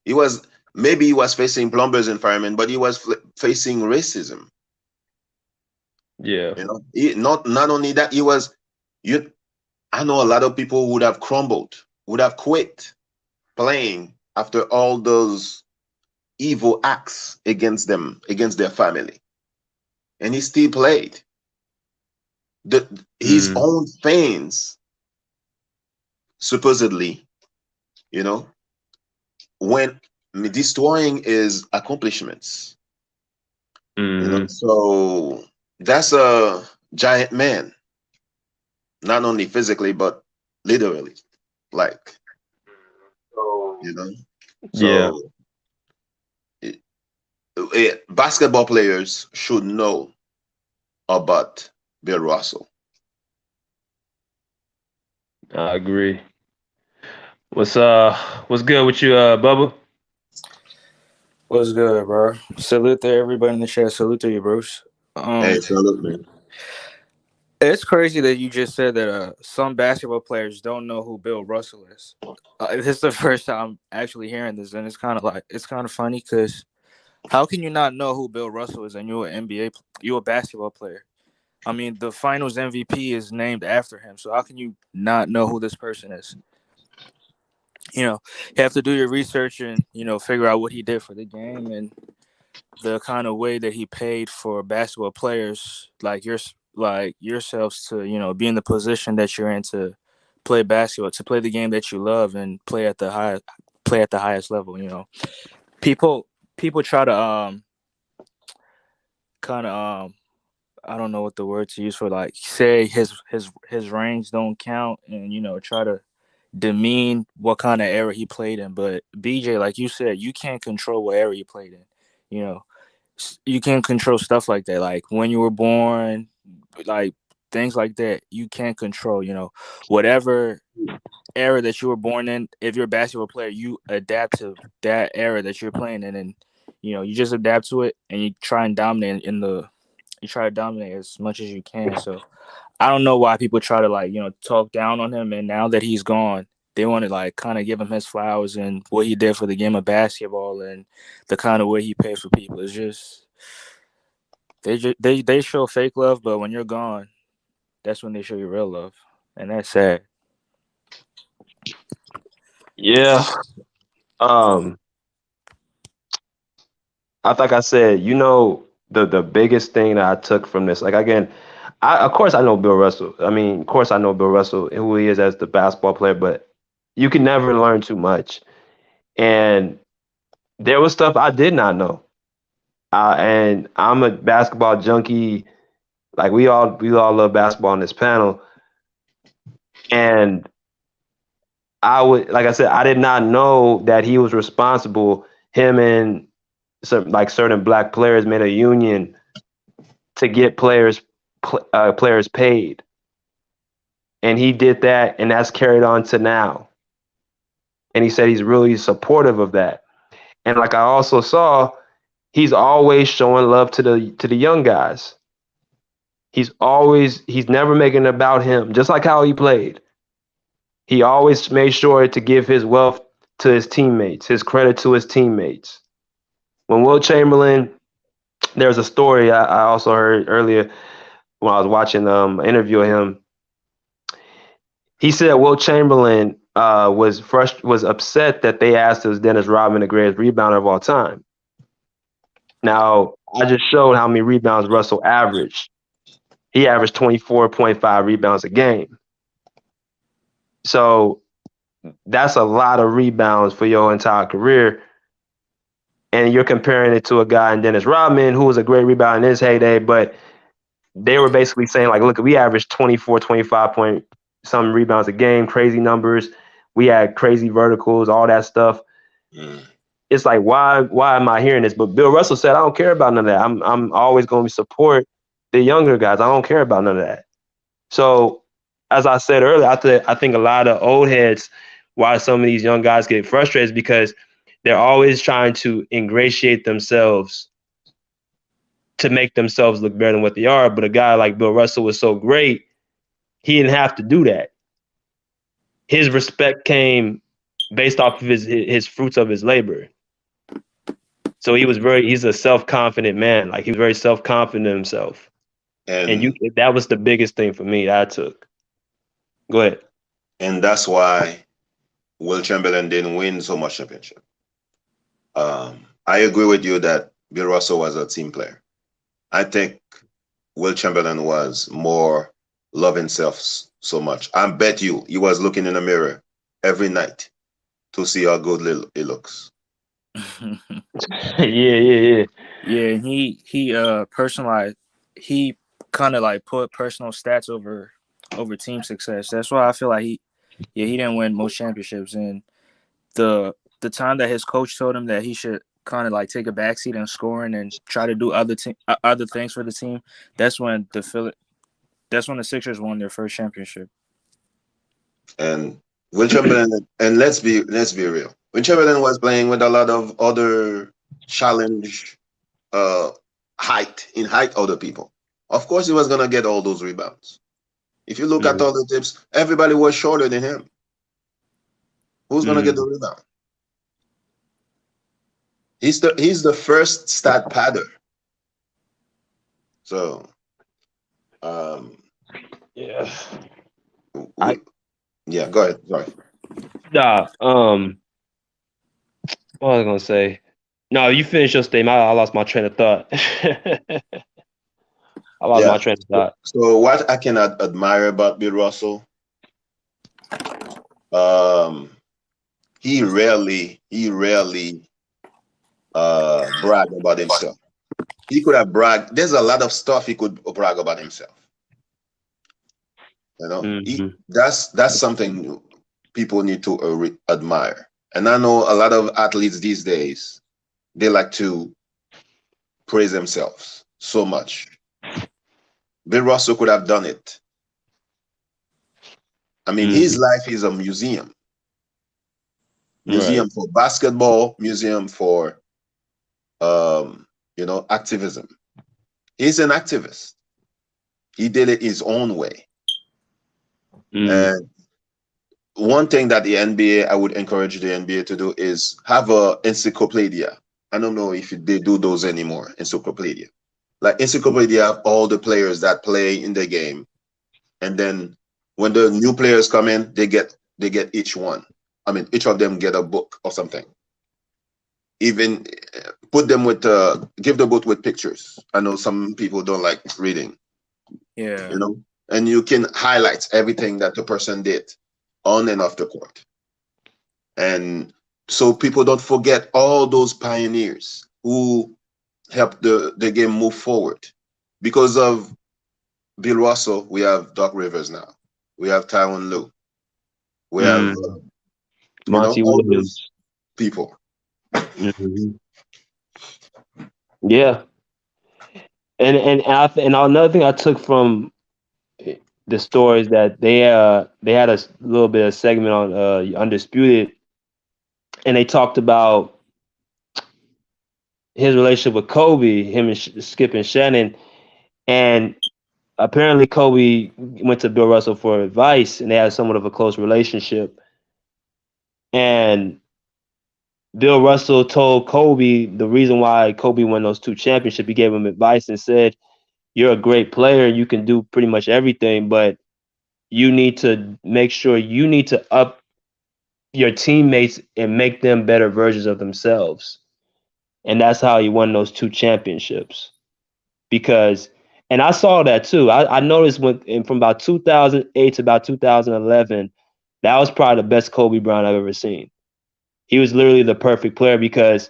Speaker 3: He was maybe he was facing plumbers and firemen, but he was facing racism.
Speaker 2: Yeah.
Speaker 3: Not only that, he was you. I know a lot of people would have crumbled, would have quit playing after all those evil acts against them, against their family, and he still played. His
Speaker 2: Mm,
Speaker 3: own fans supposedly, you know, when destroying his accomplishments,
Speaker 2: mm,
Speaker 3: so that's a giant man, not only physically but literally, like you know.
Speaker 2: yeah,
Speaker 3: So it, basketball players should know about Bill Russell.
Speaker 2: I agree. What's good with you, Bubba?
Speaker 1: What's good, bro? Salute to everybody in the chat. Salute to you, Bruce.
Speaker 3: Hey,
Speaker 1: Um,
Speaker 3: salute, man.
Speaker 1: it's crazy that you just said that some basketball players don't know who Bill Russell is. This is the first time I'm actually hearing this, and it's kind of funny because how can you not know who Bill Russell is and you're an you're a basketball player? I mean, the Finals MVP is named after him, so how can you not know who this person is? You know, you have to do your research and figure out what he did for the game and the kind of way that he paid for basketball players like yourselves to be in the position that you're in to play basketball, to play the game that you love and play at the highest level. People people try to kind of I don't know what the word to use for, like, say his range don't count and try to demean what kind of era he played in. But BJ, like you said, you can't control what era you played in. You know, you can't control stuff like that, like when you were born, like things like that. You can't control. Whatever era that you were born in. If you're a basketball player, you adapt to that era that you're playing in, and you just adapt to it, and you try to dominate as much as you can. So I don't know why people try to, like, talk down on him, and now that he's gone, they want to, like, kind of give him his flowers and what he did for the game of basketball and the kind of way he pays for people. It's just they show fake love, but when you're gone, that's when they show you real love, and that's sad.
Speaker 2: yeah. Um, I like I said, the biggest thing that I took from this, like again, of course I know Bill Russell. I mean, of course I know Bill Russell who he is as the basketball player, but you can never learn too much. And there was stuff I did not know. And I'm a basketball junkie. Like we all love basketball on this panel. And like I said, I did not know that he was responsible. Him and certain black players made a union to get players paid, and he did that, and that's carried on to now. And he said he's really supportive of that. And like I also saw, he's always showing love to the young guys. He's never making it about him, just like how he played. He always made sure to give his wealth to his teammates, his credit to his teammates. When Will Chamberlain, there's a story I also heard earlier when I was watching an interview of him. He said Will Chamberlain was upset that they asked us Dennis Rodman the greatest rebounder of all time. Now, I just showed how many rebounds Russell averaged. He averaged 24.5 rebounds a game. So that's a lot of rebounds for your entire career. And you're comparing it to a guy in Dennis Rodman, who was a great rebounder in his heyday, but they were basically saying, like, look, we averaged 24, 25 point some rebounds a game, crazy numbers. We had crazy verticals, all that stuff.
Speaker 3: Mm.
Speaker 2: It's like, why am I hearing this? But Bill Russell said, I don't care about none of that. I'm always going to support the younger guys. I don't care about none of that. So, as I said earlier, I think a lot of old heads, why some of these young guys get frustrated, is because they're always trying to ingratiate themselves to make themselves look better than what they are. But a guy like Bill Russell was so great, he didn't have to do that. His respect came based off of his fruits of his labor. So he's a self-confident man. Like, he was very self-confident in himself. And
Speaker 3: And
Speaker 2: that was the biggest thing for me that I took. Go ahead.
Speaker 3: and that's why Will Chamberlain didn't win so much championship. I agree with you that Bill Russell was a team player. I think Will Chamberlain was more love himself so much. I bet you he was looking in the mirror every night to see how good he looks.
Speaker 2: Yeah.
Speaker 1: Yeah, and he personalized. He kind of like put personal stats over team success. That's why I feel like he didn't win most championships. And the time that his coach told him that he should kind of like take a backseat in scoring and try to do other things for the team. That's when that's when the Sixers won their first championship.
Speaker 3: And Will Chamberlain, and let's be real. Will Chamberlain was playing with a lot of other challenge, uh, height other people. Of course, he was gonna get all those rebounds. If you look at
Speaker 2: Mm-hmm.
Speaker 3: all the tips, everybody was shorter than him. Who's gonna get
Speaker 2: Mm-hmm.
Speaker 3: the rebound? He's the first stat padder. So, um,
Speaker 2: Yeah. I
Speaker 3: we, yeah, go ahead. Sorry.
Speaker 2: nah. What was I gonna say? No, you finish your statement. I lost my train of thought. I lost
Speaker 3: Yeah.
Speaker 2: my train of thought.
Speaker 3: So what I can admire about Bill Russell, um, he rarely brag about himself. He could have bragged. There's a lot of stuff he could brag about himself.
Speaker 2: Mm-hmm.
Speaker 3: That's something people need to admire. And I know a lot of athletes these days, they like to praise themselves so much. Bill Russell could have done it. I mean, his
Speaker 2: Mm-hmm.
Speaker 3: life is a museum.
Speaker 2: Right.
Speaker 3: Museum for basketball, museum for activism. He's an activist. He did it his own way.
Speaker 2: Mm-hmm.
Speaker 3: And one thing that the NBA, I would encourage the NBA to do is have a encyclopedia. I don't know if they do those anymore, encyclopedia. Like encyclopedia of all the players that play in the game. And then when the new players come in, they get each one. I mean, each of them get a book or something. Even put them with give the book with pictures. I know some people don't like reading,
Speaker 1: Yeah.
Speaker 3: and you can highlight everything that the person did on and off the court. And so people don't forget all those pioneers who helped the game move forward. Because of Bill Russell, we have Doc Rivers now. We have Tyronn Lue. We have,
Speaker 2: Mm-hmm. Monty
Speaker 3: all those
Speaker 2: Williams.
Speaker 3: people.
Speaker 2: Mm-hmm. Yeah, and another thing I took from the story is that they had a little bit of segment on Undisputed, and they talked about his relationship with Kobe, him and Skip and Shannon, and apparently Kobe went to Bill Russell for advice, and they had somewhat of a close relationship. And Bill Russell told Kobe the reason why Kobe won those two championships. He gave him advice and said, "You're a great player. You can do pretty much everything, but you need to make sure you need to up your teammates and make them better versions of themselves." And that's how he won those two championships. Because, and I saw that too. I noticed from about 2008 to about 2011, that was probably the best Kobe Bryant I've ever seen. He was literally the perfect player because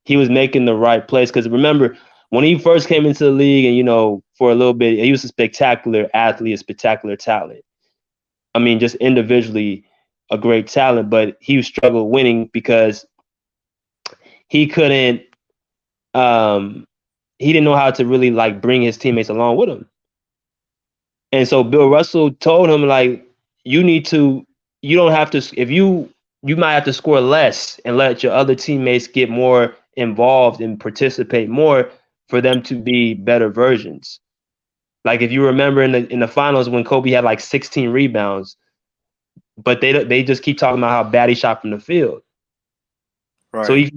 Speaker 2: he was making the right plays. Because remember, when he first came into the league, and for a little bit, he was a spectacular athlete, a spectacular talent. I mean, just individually a great talent, but he struggled winning because he couldn't he didn't know how to really like bring his teammates along with him. And so Bill Russell told him like, you need to, you don't have to, if you might have to score less and let your other teammates get more involved and participate more for them to be better versions. Like if you remember in the finals when Kobe had like 16 rebounds, but they just keep talking about how bad he shot from the field. So
Speaker 1: Right.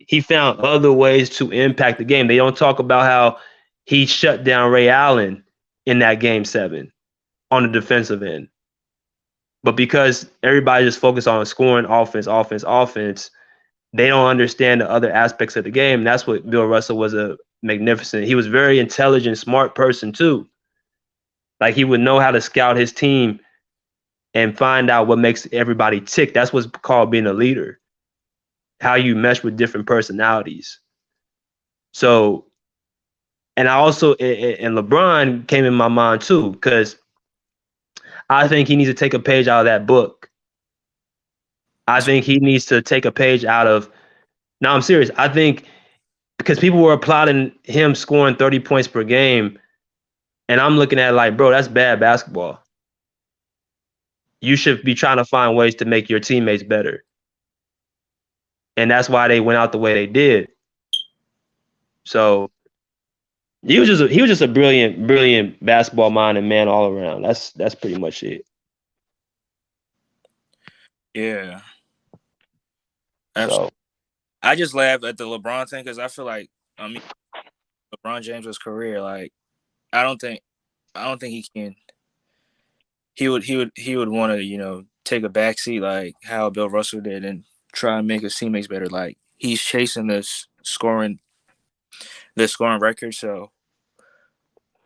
Speaker 2: he found other ways to impact the game. They don't talk about how he shut down Ray Allen in that game 7 on the defensive end. But because everybody just focused on scoring offense, offense, offense, they don't understand the other aspects of the game. That's what Bill Russell was a magnificent. He was very intelligent, smart person too. Like he would know how to scout his team and find out what makes everybody tick. That's what's called being a leader. How you mesh with different personalities. So, and I also and LeBron came in my mind too because I think he needs to take a page out of that book. I think he needs to take a page out of. No, I'm serious. I think because people were applauding him scoring 30 points per game, and I'm looking at it like, bro, that's bad basketball. You should be trying to find ways to make your teammates better. And that's why they went out the way they did. So he was just a brilliant basketball mind and man all around. That's pretty much it.
Speaker 1: Yeah. Absolutely.
Speaker 2: So
Speaker 1: I just laughed at the LeBron thing because I feel like LeBron James's career, like I don't think he can. He would want to take a backseat like how Bill Russell did and try and make his teammates better. Like he's chasing this scoring record. So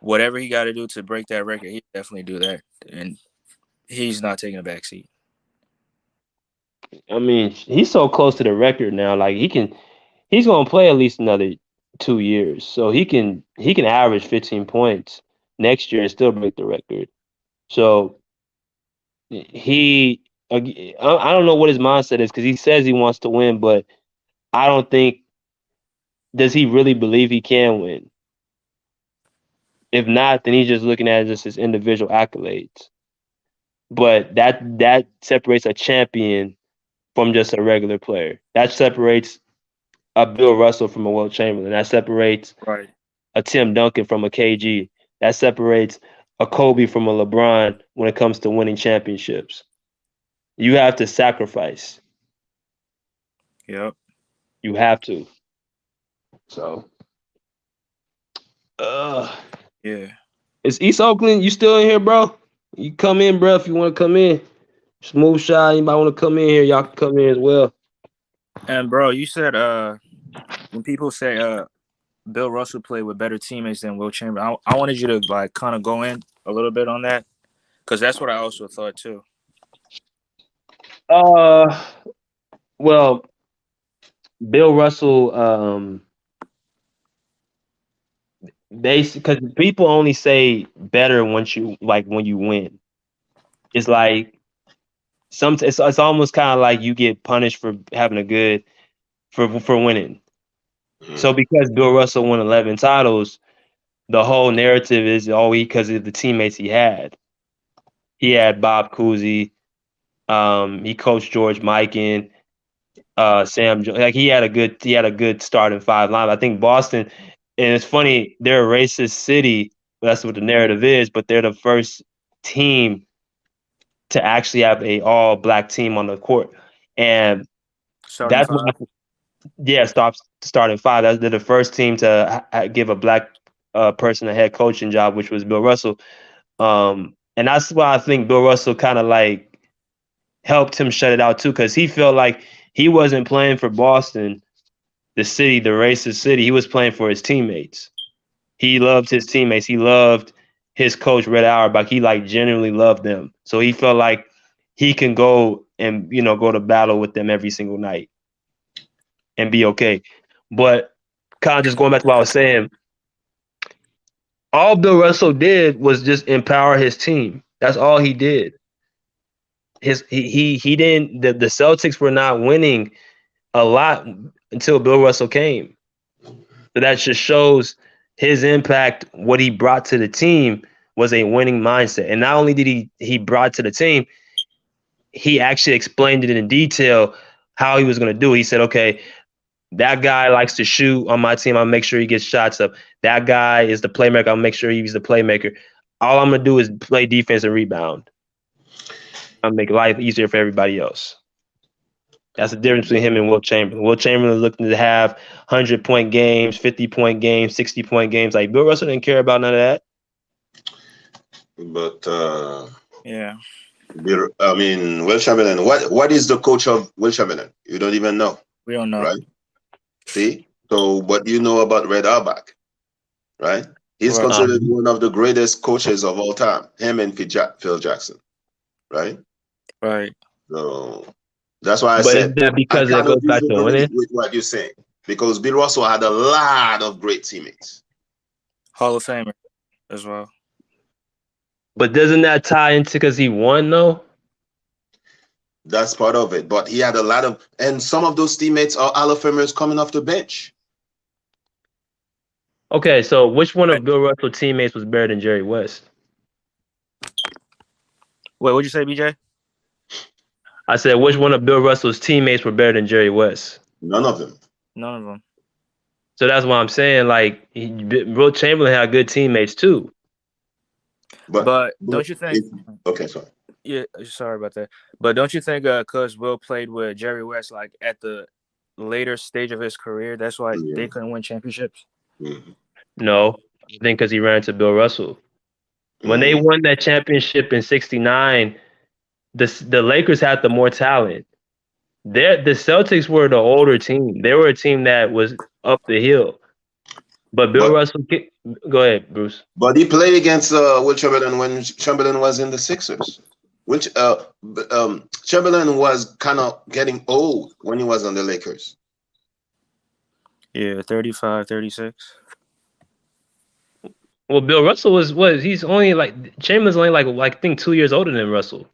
Speaker 1: whatever he got to do to break that record, he definitely do that. And he's not taking a backseat.
Speaker 2: I mean, he's so close to the record now. Like he's gonna play at least another 2 years. So he can average 15 points next year and still break the record. So I don't know what his mindset is because he says he wants to win, but I don't think does he really believe he can win? If not, then he's just looking at just his individual accolades. But that separates a champion from just a regular player. That separates a Bill Russell from a Will Chamberlain. That separates
Speaker 1: Right.
Speaker 2: a Tim Duncan from a KG. That separates a Kobe from a LeBron when it comes to winning championships. You have to sacrifice.
Speaker 1: Yep.
Speaker 2: You have to. So, uh,
Speaker 1: Yeah.
Speaker 2: is East Oakland? You still in here, bro? You come in, bro. If you want to come in, Smooth Shot. Anybody want to come in here? Y'all can come in as well.
Speaker 1: And bro, you said when people say Bill Russell played with better teammates than Will Chamberlain, I wanted you to like kind of go in a little bit on that because that's what I also thought too.
Speaker 2: Uh, well, Bill Russell, because people only say better once you like when you win. It's like it's almost kind of like you get punished for having a good for winning. So
Speaker 3: Mhm.
Speaker 2: because Bill Russell won 11 titles, the whole narrative is because of the teammates he had. He had Bob Cousy. He coached George Mikan, Sam. Like he had a good starting five line. I think Boston, and it's funny, they're a racist city. That's what the narrative is. But they're the first team to actually have a all black team on the court, and
Speaker 1: Starting
Speaker 2: that's what
Speaker 1: five.
Speaker 2: yeah, starting five. They're the first team to give a black person a head coaching job, which was Bill Russell. And that's why I think Bill Russell kind of like helped him shut it out too, because he felt like he wasn't playing for Boston, the city, the racist city. He was playing for his teammates. He loved his teammates. He loved his coach Red Auerbach. He like genuinely loved them. So he felt like he can go and go to battle with them every single night and be okay. But kind of just going back to what I was saying, all Bill Russell did was just empower his team. That's all he did. He didn't the Celtics were not winning a lot until Bill Russell came. So that just shows his impact. What he brought to the team was a winning mindset. And not only did he brought to the team, he actually explained it in detail how he was going to do it. He said, okay, that guy likes to shoot on my team. I'll make sure he gets shots up. That guy is the playmaker. I'll make sure he's the playmaker. All I'm going to do is play defense and rebound. I'll make life easier for everybody else. That's the difference between him and Will Chamberlain. Will Chamberlain is looking to have 100-point games, 50-point games, 60-point games. Like Bill Russell didn't care about none of that.
Speaker 3: But
Speaker 1: Yeah.
Speaker 3: I mean, Will Chamberlain. What is the coach of Will Chamberlain? You don't even know,
Speaker 1: We don't know.
Speaker 3: right? See. So, what do you know about Red Auerbach, right? He's
Speaker 1: Right.
Speaker 3: considered one of the greatest coaches of all time. Him and Phil Jackson, right?
Speaker 1: Right.
Speaker 3: So that's why I
Speaker 2: But is
Speaker 3: said
Speaker 2: that
Speaker 3: I
Speaker 2: because it
Speaker 3: kind of
Speaker 2: goes back to
Speaker 3: disagree
Speaker 2: winning?
Speaker 3: with what you're saying because Bill Russell had a lot of great teammates.
Speaker 1: Hall of Famer as well.
Speaker 2: But doesn't that tie into because he won though?
Speaker 3: That's part of it. But he had a lot of, and some of those teammates are Hall of Famers coming off the bench.
Speaker 2: Okay, so which one of Bill Russell's teammates was better than Jerry West?
Speaker 1: Wait, what'd you say, BJ?
Speaker 2: I said which one of Bill Russell's teammates were better than Jerry West?
Speaker 3: None of them.
Speaker 1: None of them.
Speaker 2: So that's why I'm saying like Will Chamberlain had good teammates too.
Speaker 1: But
Speaker 3: But
Speaker 1: don't you think?
Speaker 3: it, okay, sorry.
Speaker 1: Yeah, sorry about that. But don't you think? Because Will played with Jerry West like at the later stage of his career, that's why
Speaker 3: Yeah.
Speaker 1: they couldn't win championships.
Speaker 3: Mhm.
Speaker 2: No, I think because he ran into Bill Russell. When they
Speaker 3: Mhm.
Speaker 2: won that championship in '69, the Lakers had the more talent. The Celtics were the older team. They were a team that was up the hill. But Bill
Speaker 3: But
Speaker 2: Russell, go ahead, Bruce.
Speaker 3: he played against Will Chamberlain when Chamberlain was in the Sixers. Which Chamberlain was kind of getting old when he was on the Lakers.
Speaker 1: Yeah, 35, 36.
Speaker 2: Well, Bill Russell was he's only like Chamberlain's only like I think 2 years older than Russell.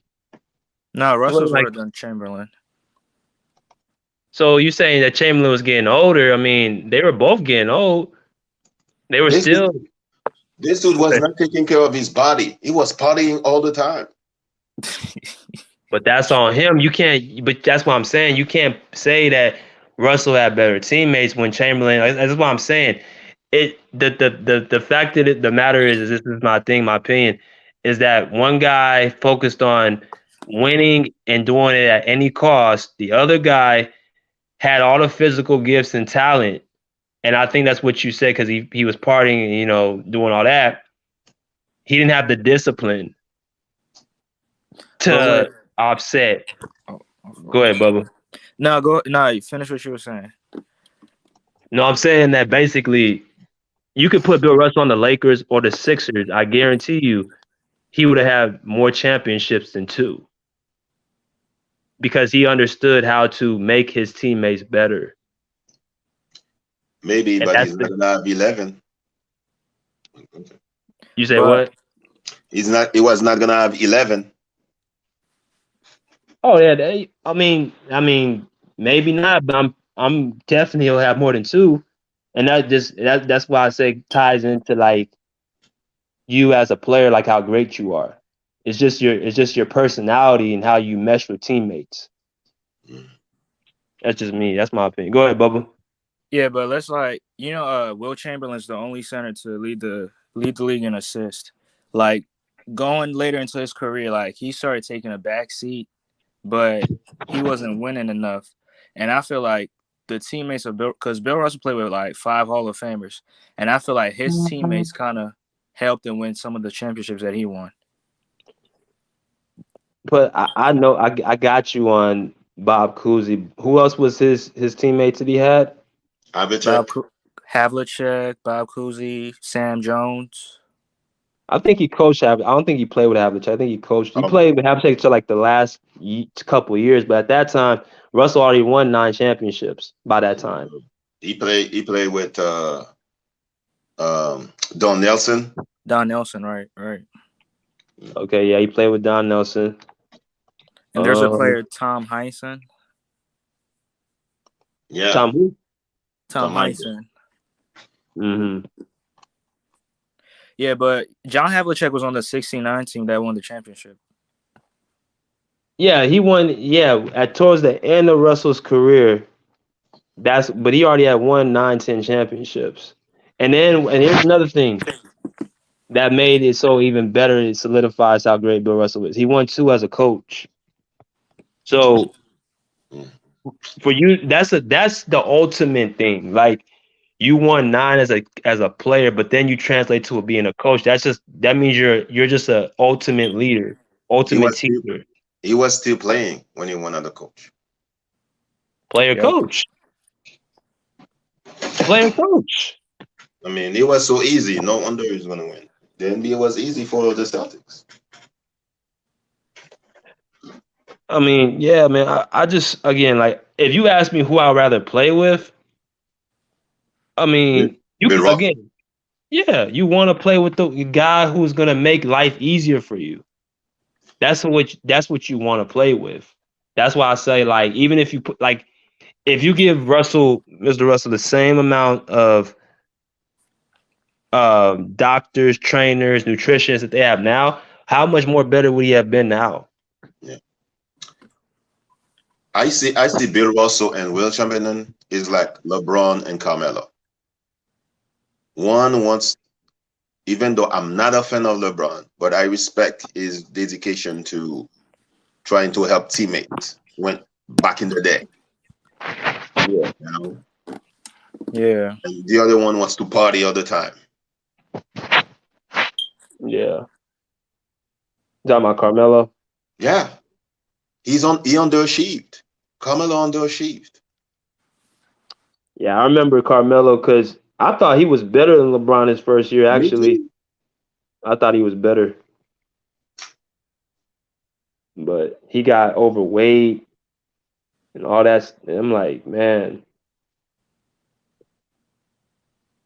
Speaker 1: No,
Speaker 2: It wasn't
Speaker 1: Russell's
Speaker 2: like
Speaker 1: older than Chamberlain.
Speaker 2: so you saying that Chamberlain was getting older? I mean, they were both getting old. They were
Speaker 3: This
Speaker 2: still
Speaker 3: this dude was not taking care of his body. He was partying all the time.
Speaker 2: But that's on him. You can't. But that's what I'm saying. You can't say that Russell had better teammates when Chamberlain. That's what I'm saying. The fact that the matter is this is my thing, my opinion, is that one guy focused on winning and doing it at any cost. The other guy had all the physical gifts and talent, and I think that's what you said because he was partying, doing all that. He didn't have the discipline
Speaker 1: But
Speaker 2: to
Speaker 1: with
Speaker 2: offset.
Speaker 1: oh,
Speaker 2: Go ahead, Bubba.
Speaker 1: no, go no, you finish what you were saying.
Speaker 2: No, I'm saying that basically you could put Bill Russell on the Lakers or the Sixers. I guarantee you he would have had more championships than two because he understood how to make his teammates better.
Speaker 3: Maybe,
Speaker 2: And
Speaker 3: but
Speaker 2: that's
Speaker 3: he's not gonna have 11.
Speaker 2: you say
Speaker 1: But
Speaker 2: what?
Speaker 3: He was not gonna have 11.
Speaker 2: Oh yeah, I mean, maybe not, but I'm definitely he'll have more than two. And that's why I say ties into like you as a player, like how great you are. It's just your personality and how you mesh with teammates.
Speaker 3: Mm.
Speaker 2: That's just me. That's my opinion. Go ahead, Bubba.
Speaker 1: Yeah, but let's like Will Chamberlain's the only center to lead the league in assists. Like going later into his career, like he started taking a back seat, but he wasn't winning enough. And I feel like the teammates of because Bill Russell played with like 5 Hall of Famers, and I feel like his teammates kind of helped him win some of the championships that he won.
Speaker 2: But I know I got you on Bob Cousy. Who else was his teammates that he had?
Speaker 3: Havlicek.
Speaker 1: Havlicek, Bob Cousy, Sam Jones.
Speaker 2: I think he coached Havlicek. I don't think he played with Havlicek. I think he coached. He
Speaker 3: Um,
Speaker 2: played with Havlicek till like the last couple of years, but at that time, Russell already won 9 championships by that time.
Speaker 3: he played with Don Nelson.
Speaker 1: Don Nelson, right, right.
Speaker 2: Okay, yeah, he played with Don Nelson.
Speaker 1: And there's a
Speaker 2: Um,
Speaker 1: player, Tom Heinsohn.
Speaker 3: Yeah,
Speaker 2: Tom who?
Speaker 1: Tom
Speaker 3: Tom Hanks.
Speaker 1: Heinsohn.
Speaker 2: Hmm.
Speaker 1: Yeah, but John Havlicek was on the '69 team that won the championship.
Speaker 2: Yeah, he won. Yeah, at towards the end of Russell's career, but he already had won 9, 10 championships. And here's another thing that made it so even better. It solidifies how great Bill Russell is. He won 2 as a coach. So
Speaker 3: Mm.
Speaker 2: for you, that's the ultimate thing. Like you won 9 as a player, but then you translate to being a coach. That means you're just a ultimate leader,
Speaker 3: He
Speaker 2: ultimate
Speaker 3: was still,
Speaker 2: teacher,
Speaker 3: he was still playing when he won as a coach.
Speaker 2: player
Speaker 1: Yep.
Speaker 2: coach, player coach.
Speaker 3: I mean, it was so easy. No wonder he was going to win. The NBA was easy for the Celtics.
Speaker 2: I mean, yeah, man. I just again like if you ask me who I'd rather play with, I
Speaker 3: Bill,
Speaker 2: mean, you
Speaker 3: Bill Russell.
Speaker 2: again, yeah, you want to play with the guy who's gonna make life easier for you. That's what you want to play with. That's why I say like even if you put like if you give Mr. Russell, the same amount of doctors, trainers, nutritionists that they have now, how much more better would he have been now?
Speaker 3: Yeah. I see Bill Russell and Will Chamberlain is like LeBron and Carmelo. One wants, even though I'm not a fan of LeBron, but I respect his dedication to trying to help teammates when back in the day,
Speaker 2: Yeah,
Speaker 3: you know.
Speaker 1: Yeah.
Speaker 3: And the other one wants to party all the time.
Speaker 2: yeah. Talking about Carmelo.
Speaker 3: Yeah, he underachieved. Carmelo underachieved.
Speaker 2: Yeah, I remember Carmelo because I thought he was better than LeBron his first year.
Speaker 3: Me
Speaker 2: Actually,
Speaker 3: too.
Speaker 2: I thought he was better, but he got overweight and all that. And I'm like, man.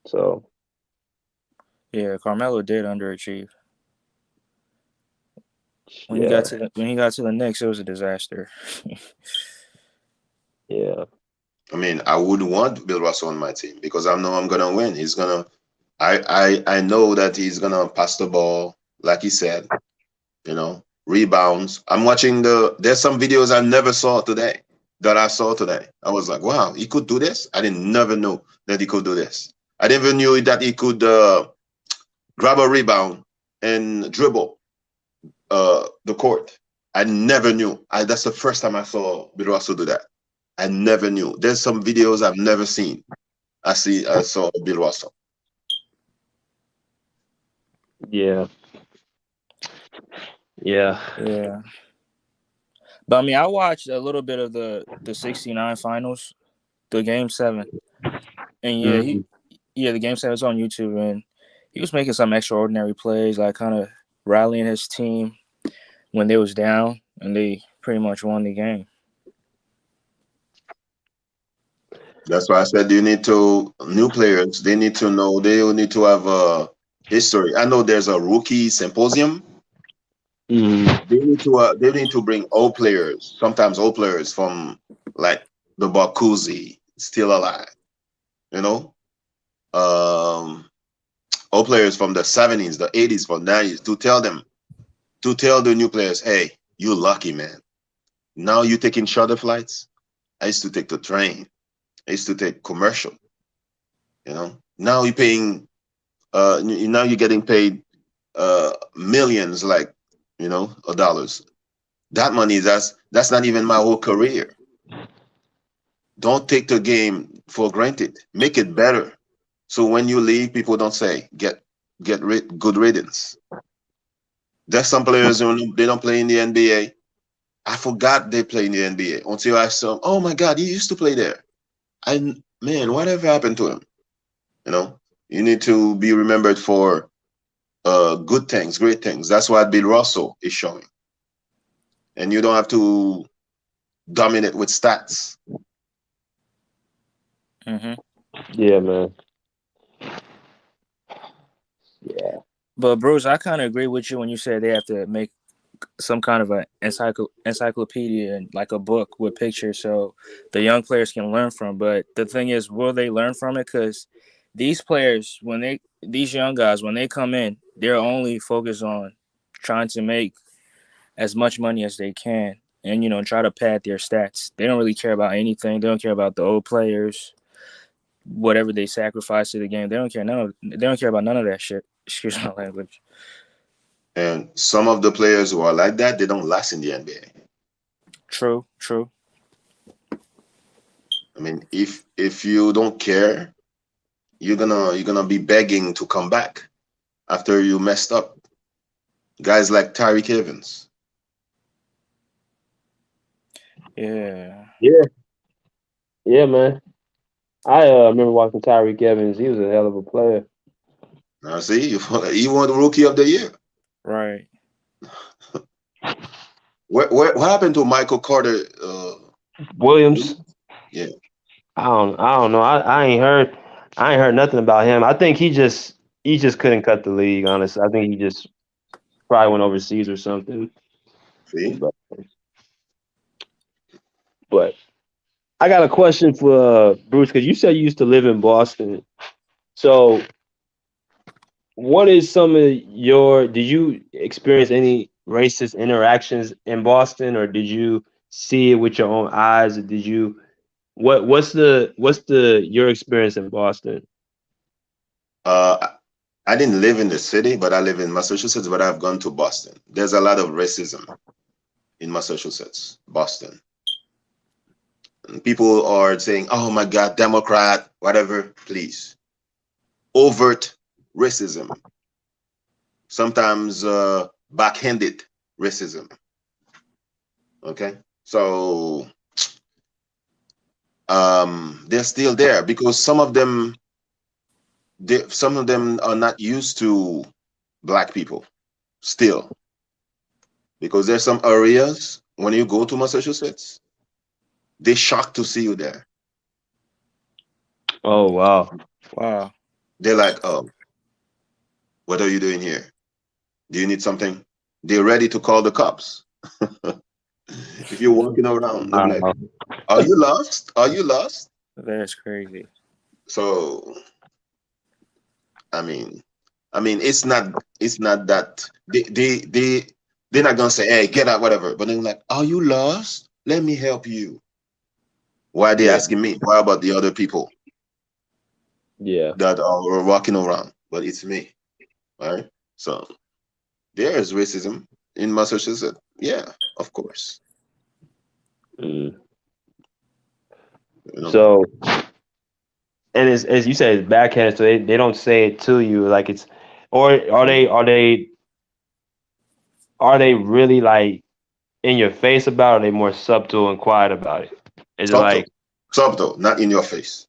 Speaker 2: So
Speaker 1: Yeah, Carmelo did underachieve.
Speaker 2: yeah,
Speaker 1: When he got to the Knicks, it was a disaster.
Speaker 2: yeah,
Speaker 3: I mean, I would want Bill Russell on my team because I know I'm gonna win. He's gonna. I know that he's gonna pass the ball, like he said. Rebounds. I'm watching there's some videos I never saw today that I saw today. I was like, wow, he could do this. I didn't never know that he could do this. I never knew that he could grab a rebound and dribble the court. I never knew. That's the first time I saw Bill Russell do that. I never knew. There's some videos I've never seen. I saw Bill Russell.
Speaker 2: yeah, yeah.
Speaker 1: Yeah. But I mean, I watched a little bit of the '69 finals, the Game 7, and
Speaker 2: Mhm.
Speaker 1: the Game 7 is on YouTube, and he was making some extraordinary plays, like kind of rallying his team when they was down, and they pretty much won the game.
Speaker 3: That's why I said you need to new players. They need to know. They will need to have a history. I know there's a rookie symposium.
Speaker 2: Mhm.
Speaker 3: They need to bring old players. Sometimes old players from like the Bakuzi still alive. You know, um old players from the 70s, the 80s, from 90s to tell them, to tell the new players, hey, you lucky man. Now you taking shorter flights. I used to take the train. I used to take commercial. Now you're paying. Now you're getting paid millions, like of dollars. That money, that's not even my whole career. Don't take the game for granted. Make it better. So when you leave, people don't say good riddance. There's some players who they don't play in the NBA. I forgot they play in the NBA until I saw, oh my God, he used to play there. I Man, whatever happened to him? You know, you need to be remembered for good things, great things. That's what Bill Russell is showing, and you don't have to dominate with stats.
Speaker 1: Hmm.
Speaker 2: Yeah, man. Yeah.
Speaker 1: But Bruce, I kind of agree with you when you said they have to make some kind of an encyclopedia and like a book with pictures so the young players can learn from. But the thing is, will they learn from it? Because these players, these young guys, when they come in, they're only focused on trying to make as much money as they can and try to pad their stats. They don't really care about anything. They don't care about the old players, whatever they sacrifice to the game. They don't care about none of that shit. Excuse my language.
Speaker 3: And some of the players who are like that, they don't last in the NBA.
Speaker 1: True, true.
Speaker 3: I mean, if you don't care, you're gonna be begging to come back after you messed up. Guys like Tyreek Evans.
Speaker 1: Yeah.
Speaker 2: Yeah. Yeah, man. I remember watching Tyreek Evans. He was a hell of a player.
Speaker 3: Now see, he won the Rookie of the Year.
Speaker 1: Right.
Speaker 3: What happened to Michael Carter?
Speaker 2: Williams.
Speaker 3: Yeah,
Speaker 2: I don't know. I ain't heard nothing about him. I think he just couldn't cut the league, honestly. I think he just probably went overseas or something.
Speaker 3: see,
Speaker 2: But but I got a question for Bruce, because you said you used to live in Boston. So what is some of your did you experience any racist interactions in Boston, or did you see it with your own eyes, or did you what's the your experience in Boston?
Speaker 3: I didn't live in the city, but I live in Massachusetts. But I've gone to Boston. There's a lot of racism in Massachusetts, Boston. And people are saying, "Oh my God, Democrat, whatever." Please, overt racism. Sometimes backhanded racism. Okay, so they're still there because some of them are not used to black people still, because there's some areas when you go to Massachusetts, they're shocked to see you there.
Speaker 2: Oh wow.
Speaker 1: Wow.
Speaker 3: They're like, "Oh, what are you doing here? Do you need something?" They're ready to call the cops. If you're walking around, they'll be like,
Speaker 2: Wow.
Speaker 3: "Are you lost? Are you lost?"
Speaker 1: That's crazy.
Speaker 3: So, I mean, it's not that they're not gonna say, "Hey, get out," whatever. But they're like, "Are you lost? Let me help you." Why are they
Speaker 2: Yeah.
Speaker 3: asking me? Why about the other people
Speaker 2: Yeah.
Speaker 3: that are walking around? But it's me, right? So there is racism in Massachusetts. Yeah, of course.
Speaker 2: Mm.
Speaker 3: You know,
Speaker 2: So, and as you said, it's backhanded, so they don't say it to you like it's, or are they really like in your face about it, or are they more subtle and quiet about it? Is it like,
Speaker 3: subtle, subtle, not in your face.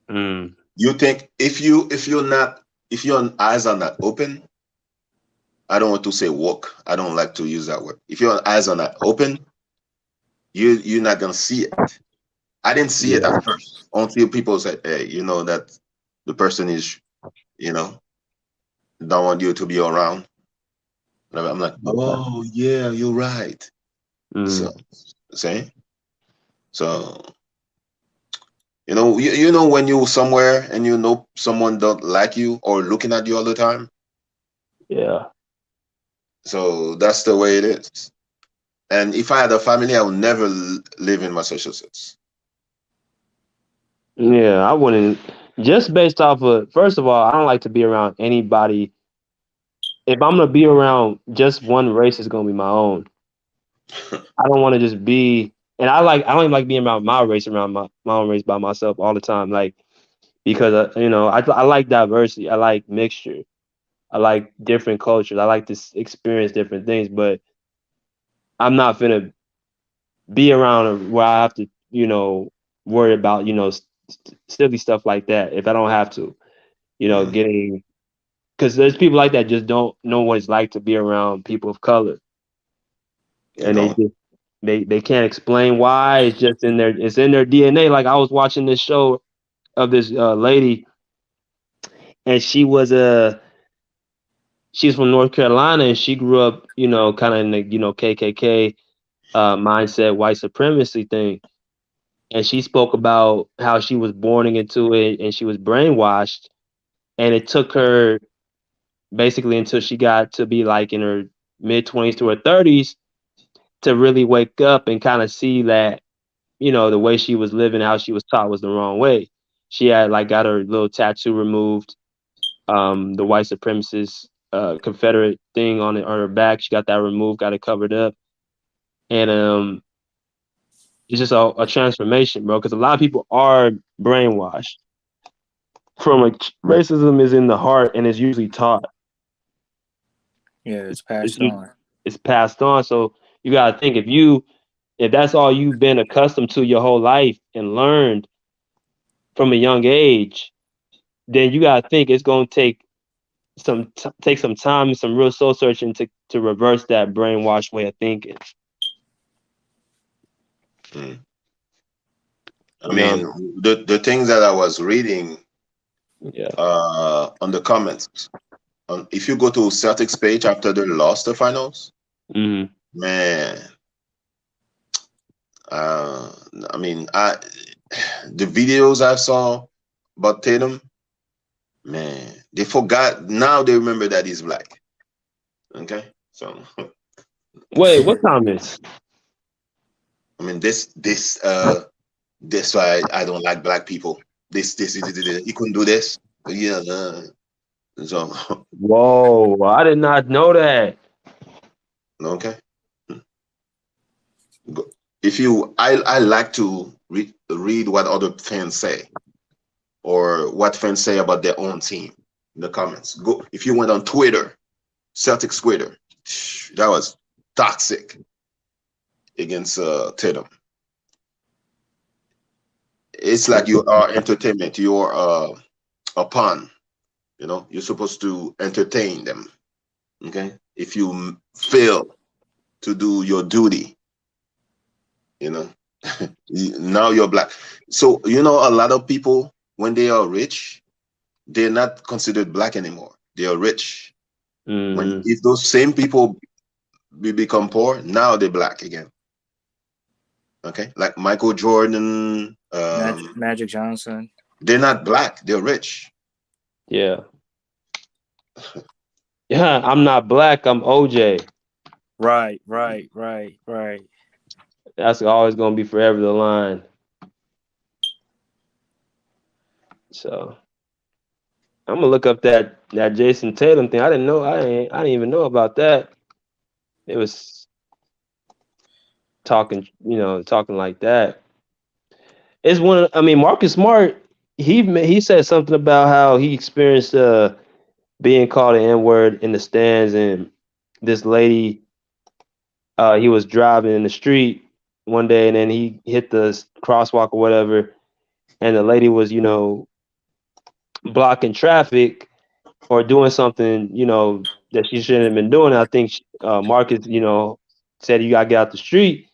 Speaker 2: mm,
Speaker 3: You think if your eyes are not open, I don't want to say woke. I don't like to use that word. If your eyes are not open, you're not gonna see it. I didn't see it
Speaker 2: yeah,
Speaker 3: at first until people said, "Hey, you know that the person is, you know, don't want you to be around." And I'm like, "Oh yeah, you're right." So,
Speaker 2: mm,
Speaker 3: see, so You know when you somewhere and you know someone don't like you or looking at you all the time.
Speaker 2: Yeah.
Speaker 3: So that's the way it is. And if I had a family, I would never live in Massachusetts.
Speaker 2: Yeah, I wouldn't. Just based off of, first of all, I don't like to be around anybody. If I'm gonna be around just one race, it's gonna be my own. I don't want to just be, and I don't even like being around my race, around my own race by myself all the time. Like, because I like diversity. I like mixture. I like different cultures. I like to experience different things. But I'm not gonna be around where I have to, worry about, silly stuff like that if I don't have to.
Speaker 3: Mm,
Speaker 2: Getting, because there's people like that just don't know what it's like to be around people of color,
Speaker 3: you
Speaker 2: and they
Speaker 3: know,
Speaker 2: just they can't explain why. It's in their DNA. Like, I was watching this show of this lady, and she's from North Carolina, and she grew up, kind of in the, KKK mindset, white supremacy thing. And she spoke about how she was born into it and she was brainwashed, and it took her basically until she got to be like in her mid 20s to her 30s to really wake up and kind of see that, the way she was living, how she was taught was the wrong way. She had like got her little tattoo removed, the white supremacist Confederate thing on her back. She got that removed, got it covered up, and it's just a transformation, bro. Because a lot of people are brainwashed from racism is in the heart and is usually taught.
Speaker 1: Yeah,
Speaker 2: It's
Speaker 1: it's
Speaker 2: it's
Speaker 1: passed
Speaker 2: u-
Speaker 1: on.
Speaker 2: it's passed on. So you gotta think, if that's all you've been accustomed to your whole life and learned from a young age, then you gotta think it's gonna take some time and some real soul searching to reverse that brainwashed way of thinking.
Speaker 3: mm. I
Speaker 2: You know what
Speaker 3: mean, the things that I was reading
Speaker 2: I mean? Yeah.
Speaker 3: on the comments, if you go to Celtics page after they lost the finals,
Speaker 2: Hmm.
Speaker 3: man, uh, I mean, the videos I saw about Tatum, man, they forgot. Now they remember that he's black. Okay, so
Speaker 2: Wait, what comments?
Speaker 3: I mean, this why I don't like black people. He couldn't do this. Yeah, so
Speaker 2: Whoa, I did not know that.
Speaker 3: okay. If I like to read what other fans say or what fans say about their own team in the comments. Go if you went on Twitter, Celtics Twitter, that was toxic against Tatum. It's like you are entertainment. You're a pawn. You're supposed to entertain them. Okay, if you fail to do your duty, you know, now you're black. So a lot of people when they are rich, they're not considered black anymore. They are rich. When
Speaker 2: Hmm.
Speaker 3: if those same people become poor, now they're black again. Okay, like Michael Jordan,
Speaker 1: Magic Johnson.
Speaker 3: they're not black. They're rich.
Speaker 2: Yeah. Yeah, I'm not black, I'm OJ.
Speaker 1: Right, right, right, right.
Speaker 2: That's always gonna be forever the line. So I'm gonna look up that Jason Tatum thing. I didn't know. I didn't even know about that. It was talking like that. It's one. I mean, Marcus Smart. He said something about how he experienced being called an N word in the stands, and this lady. He was driving in the street one day, and then he hit the crosswalk or whatever, and the lady was blocking traffic or doing something, that she shouldn't have been doing. I think Marcus, said you gotta get out the street,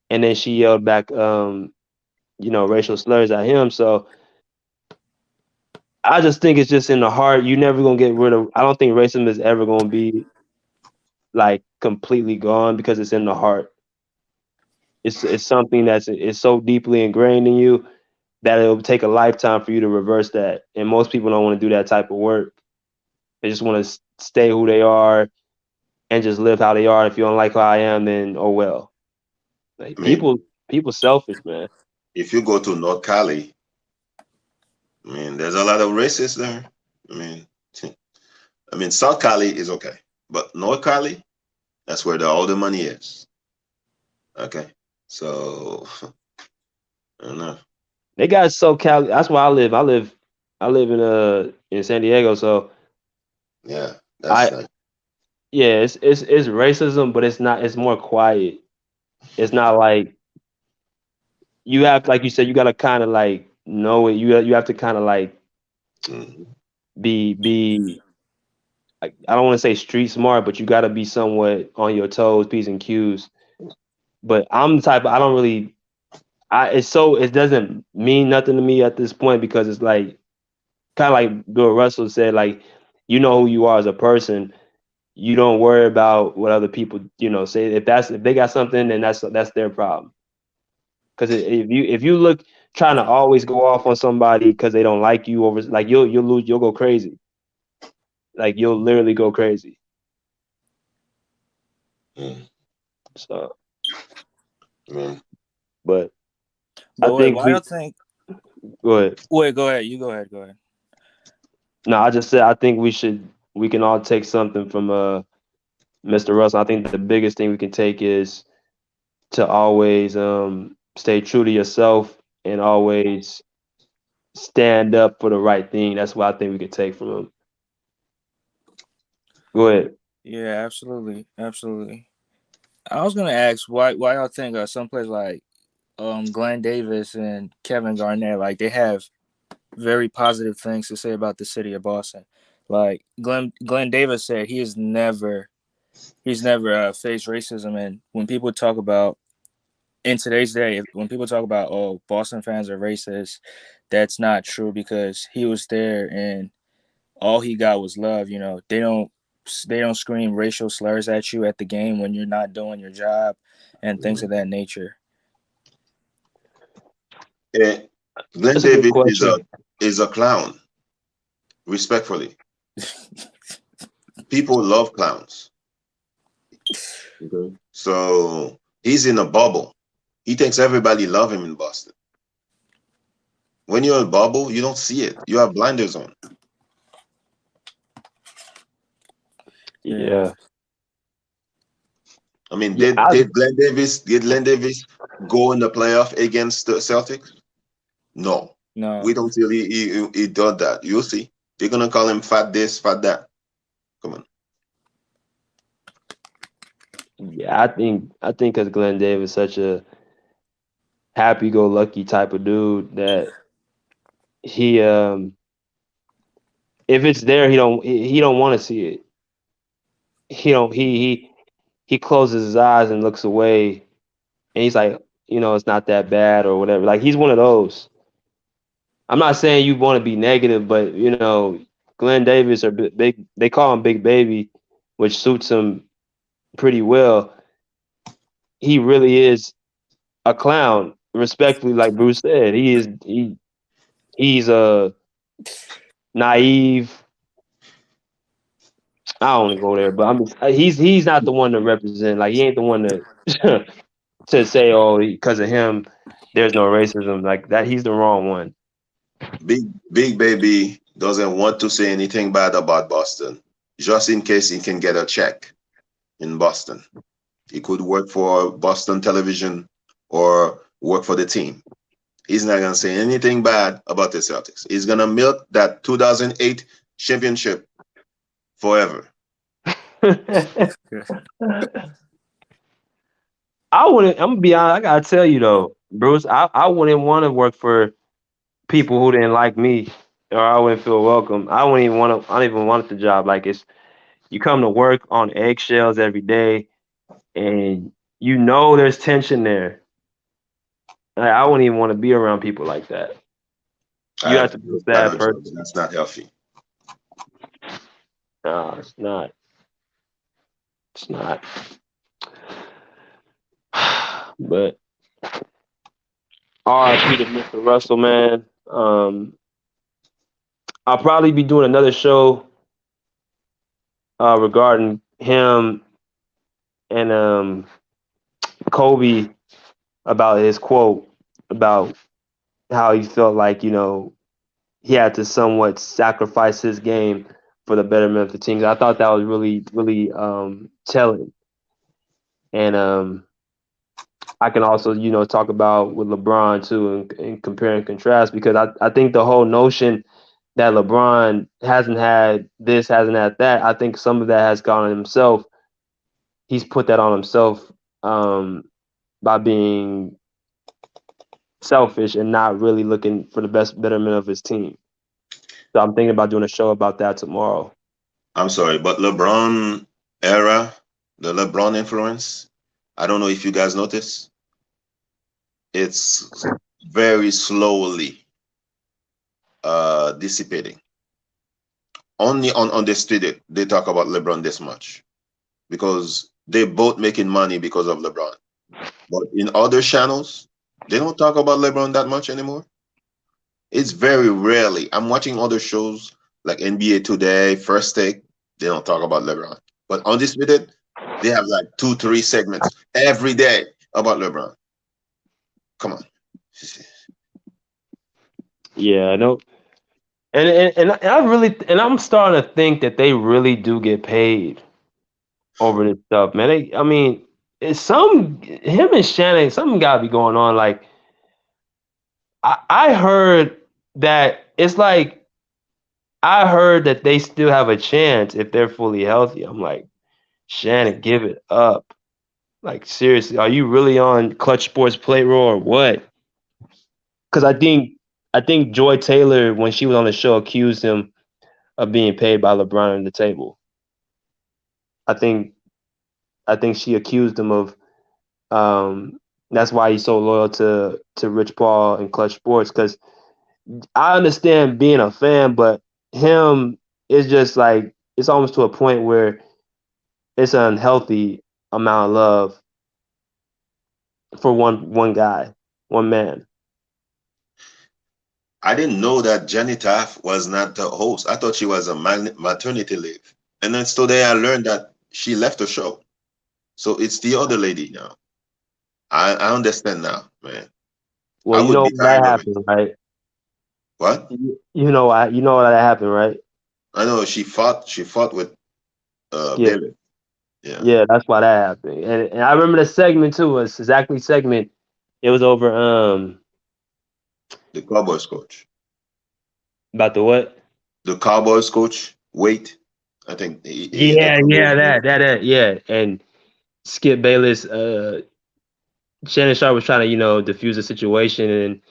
Speaker 2: and then she yelled back, racial slurs at him. So I just think it's just in the heart. You never gonna get rid of. I don't think racism is ever gonna be like completely gone because it's in the heart. It's something it's so deeply ingrained in you. that it'll take a lifetime for you to reverse that. And most people don't want to do that type of work. They just want to stay who they are and just live how they are. If you don't like who I am, then oh well. Like
Speaker 3: I mean,
Speaker 2: people selfish, man.
Speaker 3: if you go to North Cali, I mean, there's a lot of racists there. I mean, I mean, South Cali is okay, but North Cali, that's where all the money is. Okay, so I don't know.
Speaker 2: They got SoCal. That's where I live. I live in San Diego. So
Speaker 3: Yeah, that's
Speaker 2: I
Speaker 3: like
Speaker 2: yeah, it's racism, but it's not. It's more quiet. It's not like you have, like you said, you gotta kind of like know it. You have to kind of like
Speaker 3: mhm.
Speaker 2: be like, I don't want to say street smart, but you got to be somewhat on your toes, p's and q's. But I'm the type of, I don't really it doesn't mean nothing to me at this point because it's like kind of like Bill Russell said, like you know who you are as a person. You don't worry about what other people say. If they got something, then that's their problem. Because if you look trying to always go off on somebody because they don't like you over, like you'll go crazy. Like you'll literally go crazy.
Speaker 3: Mm.
Speaker 2: So,
Speaker 3: I mean,
Speaker 2: but I
Speaker 1: But wait,
Speaker 2: think
Speaker 1: why y'all
Speaker 2: we
Speaker 1: think?
Speaker 2: go ahead.
Speaker 1: Wait, go ahead. You go ahead. Go ahead.
Speaker 2: No, I just said I think we can all take something from Mr. Russell. I think the biggest thing we can take is to always stay true to yourself and always stand up for the right thing. That's what I think we could take from him. Go ahead.
Speaker 1: Yeah, absolutely, absolutely. I was gonna ask why y'all think some players like Glenn Davis and Kevin Garnett, like they have very positive things to say about the city of Boston. Like Glenn Davis said, he's never faced racism, and when people talk about in today's day, when people talk about Boston fans are racist, that's not true because he was there and all he got was love. They don't scream racial slurs at you at the game when you're not doing your job and things of that nature.
Speaker 3: eh, Glenn
Speaker 2: That's a good
Speaker 3: Davis is a
Speaker 2: question.
Speaker 3: clown. Respectfully, people love clowns. Okay, so he's in a bubble. He thinks everybody love him in Boston. When you're in a bubble, you don't see it. You have blinders on.
Speaker 1: Yeah.
Speaker 2: Yeah.
Speaker 3: I mean,
Speaker 2: Yeah.
Speaker 3: did Glenn Davis go in the playoff against the Celtics? No.
Speaker 1: No.
Speaker 3: We don't till he did that. You'll see. They're gonna call him fat this, fat that. Come on.
Speaker 2: Yeah, I think because Glenn Davis is such a happy-go-lucky type of dude that he if it's there he don't want to see it. He don't he closes his eyes and looks away and he's like, it's not that bad or whatever. Like he's one of those. I'm not saying you want to be negative, but Glenn Davis or big, they call him Big Baby, which suits him pretty well. He really is a clown, respectfully, like Bruce said. He's a naive. I don't want to go there, but he's not the one to represent. Like he ain't the one to to say, oh, because of him, there's no racism like that. He's the wrong one.
Speaker 3: Big Baby doesn't want to say anything bad about Boston, just in case he can get a check in Boston. He could work for Boston Television or work for the team. He's not gonna say anything bad about the Celtics. He's gonna milk that 2008 championship forever.
Speaker 2: I wouldn't. I'm gonna be honest. I gotta tell you though, Bruce. I wouldn't want to work for people who didn't like me, or I wouldn't feel welcome. I wouldn't even want to. I don't even want the job. Like you come to work on eggshells every day, and there's tension there. Like, I wouldn't even want to be around people like that.
Speaker 3: I
Speaker 2: You have
Speaker 3: have
Speaker 2: to be a
Speaker 3: those kind
Speaker 2: sad
Speaker 3: of jobs.
Speaker 2: person.
Speaker 3: That's not healthy.
Speaker 2: No, it's not. It's not. But R.I.P. to Mr. Russell, man. I'll probably be doing another show regarding him and Kobe about his quote about how he felt like he had to somewhat sacrifice his game for the betterment of the team. I thought that was really really telling, and I can also talk about with LeBron too and compare and contrast because I think the whole notion that LeBron hasn't had this, hasn't had that, I think some of that has gone on himself. He's put that on himself um, by being selfish and not really looking for the best betterment of his team. So I'm thinking about doing a show about that tomorrow.
Speaker 3: I'm sorry, but LeBron era, the LeBron influence, I don't know if you guys notice, it's very slowly dissipating. Only on the street they talk about LeBron this much because they both making money because of LeBron. But in other channels, they don't talk about LeBron that much anymore. It's very rarely. I'm watching other shows like NBA Today, First Take. They don't talk about LeBron. But Undisputed, they have like 2, 3 segments every day about LeBron. Come on.
Speaker 2: Yeah, I know. And I really I'm starting to think that they really do get paid over this stuff, man. I mean, it's some him and Shannon, something gotta be going on. Like I heard that it's like I heard that they still have a chance if they're fully healthy. I'm like, Shannon, give it up. Like seriously, are you really on Clutch Sports payroll or what? Because I think Joy Taylor, when she was on the show, accused him of being paid by LeBron on the table. I think I think she accused him of that's why he's so loyal to Rich Paul and Clutch Sports. Because I understand being a fan, but him is just like it's almost to a point where it's an unhealthy amount of love for one guy, one man.
Speaker 3: I didn't know that Jenny Taft was not the host. I thought she was a maternity leave. And then today I learned that she left the show. So it's the other lady now. I understand now, man.
Speaker 2: Well,
Speaker 3: I
Speaker 2: you
Speaker 3: would
Speaker 2: know
Speaker 3: be
Speaker 2: why that
Speaker 3: tired of it.
Speaker 2: happened, right?
Speaker 3: What?
Speaker 2: You know why that happened, right?
Speaker 3: I know she fought with
Speaker 2: Yeah,
Speaker 3: Bailey. Yeah.
Speaker 2: yeah, that's why that happened. And I remember the segment too. It's exactly segment. It was over
Speaker 3: The Cowboys coach.
Speaker 2: about the what?
Speaker 3: The Cowboys coach, wait. I think
Speaker 2: Yeah,
Speaker 3: that's what
Speaker 2: yeah,
Speaker 3: his name.
Speaker 2: that, yeah. And Skip Bayless, Shannon Sharp was trying to, diffuse the situation,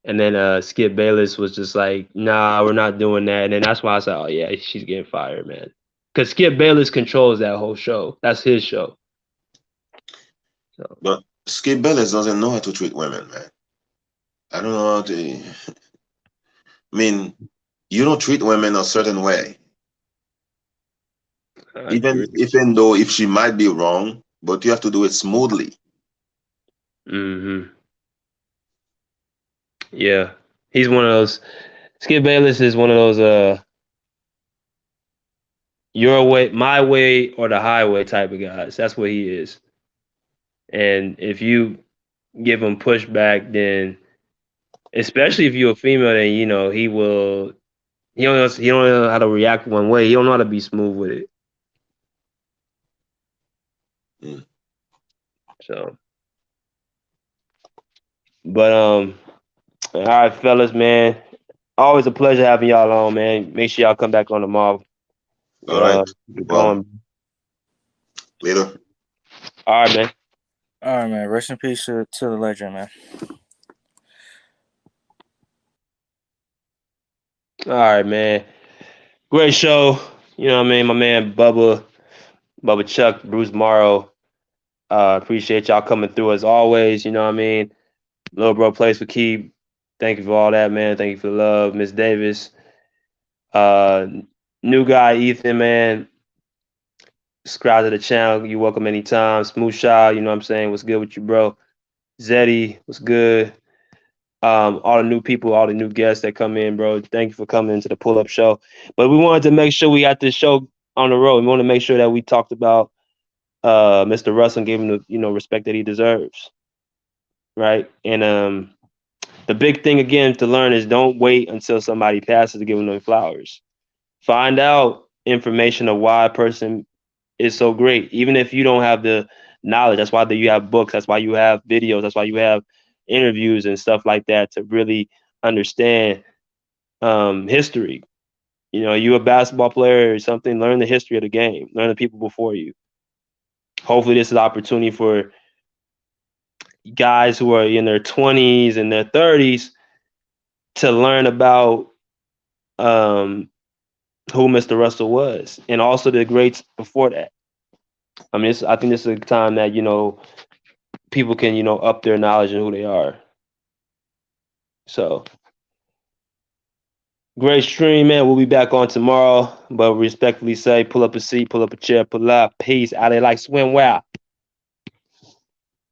Speaker 2: and then Skip Bayless was just like, "Nah, we're not doing that." And then that's why I said, "Oh yeah, she's getting fired, man." Because Skip Bayless controls that whole show. That's his show. So
Speaker 3: But Skip Bayless doesn't know how to treat women, man. I don't know how to. I mean, you don't treat women a certain way,
Speaker 2: I
Speaker 3: even
Speaker 2: agree.
Speaker 3: even though if she might be wrong, but you have to do it smoothly.
Speaker 2: Hmm. Yeah, he's one of those. Skip Bayless is one of those your way, my way, or the highway type of guys. That's what he is. And if you give him pushback, then especially if you're a female, then he will. He don't know how to react one way. He don't know how to be smooth with it.
Speaker 3: Mm.
Speaker 2: So, but all right, fellas, man. Always a pleasure having y'all on, man. Make sure y'all come back on tomorrow.
Speaker 3: All right.
Speaker 2: Get
Speaker 3: Well,
Speaker 2: going.
Speaker 3: later.
Speaker 2: All right, man.
Speaker 1: All right, man. Rest in peace to the legend, man.
Speaker 2: All right, man. Great show. You know what I mean? My man Bubba Chuck, Bruce Morrow. Appreciate y'all coming through as always. You know what I mean? Little bro plays for keep. Thank you for all that, man. Thank you for the love, Miss Davis. Uh, New guy Ethan, man. Subscribe to the channel. You welcome anytime. Smooth Shot, you know what I'm saying? What's good with you, bro? Zeddy, what's good? all the new people, all the new guests that come in, bro. Thank you for coming into the pull up show. But we wanted to make sure we got this show on the road. We want to make sure that we talked about Mr. Russell and gave him the respect that he deserves, right? And the big thing again to learn is don't wait until somebody passes to give them their flowers. Find out information of why a person is so great, even if you don't have the knowledge. That's why you have books. That's why you have videos. That's why you have interviews and stuff like that to really understand history. You know, you a basketball player or something, learn the history of the game, learn the people before you. Hopefully this is an opportunity for guys who are in their 20s and their 30s to learn about um, who Mr. Russell was and also the greats before that. I mean, I think this is a time that, people can, up their knowledge and who they are. So great stream, man. We'll be back on tomorrow, but respectfully say, pull up a seat, pull up a chair, pull up. Peace. Out there like swimwear.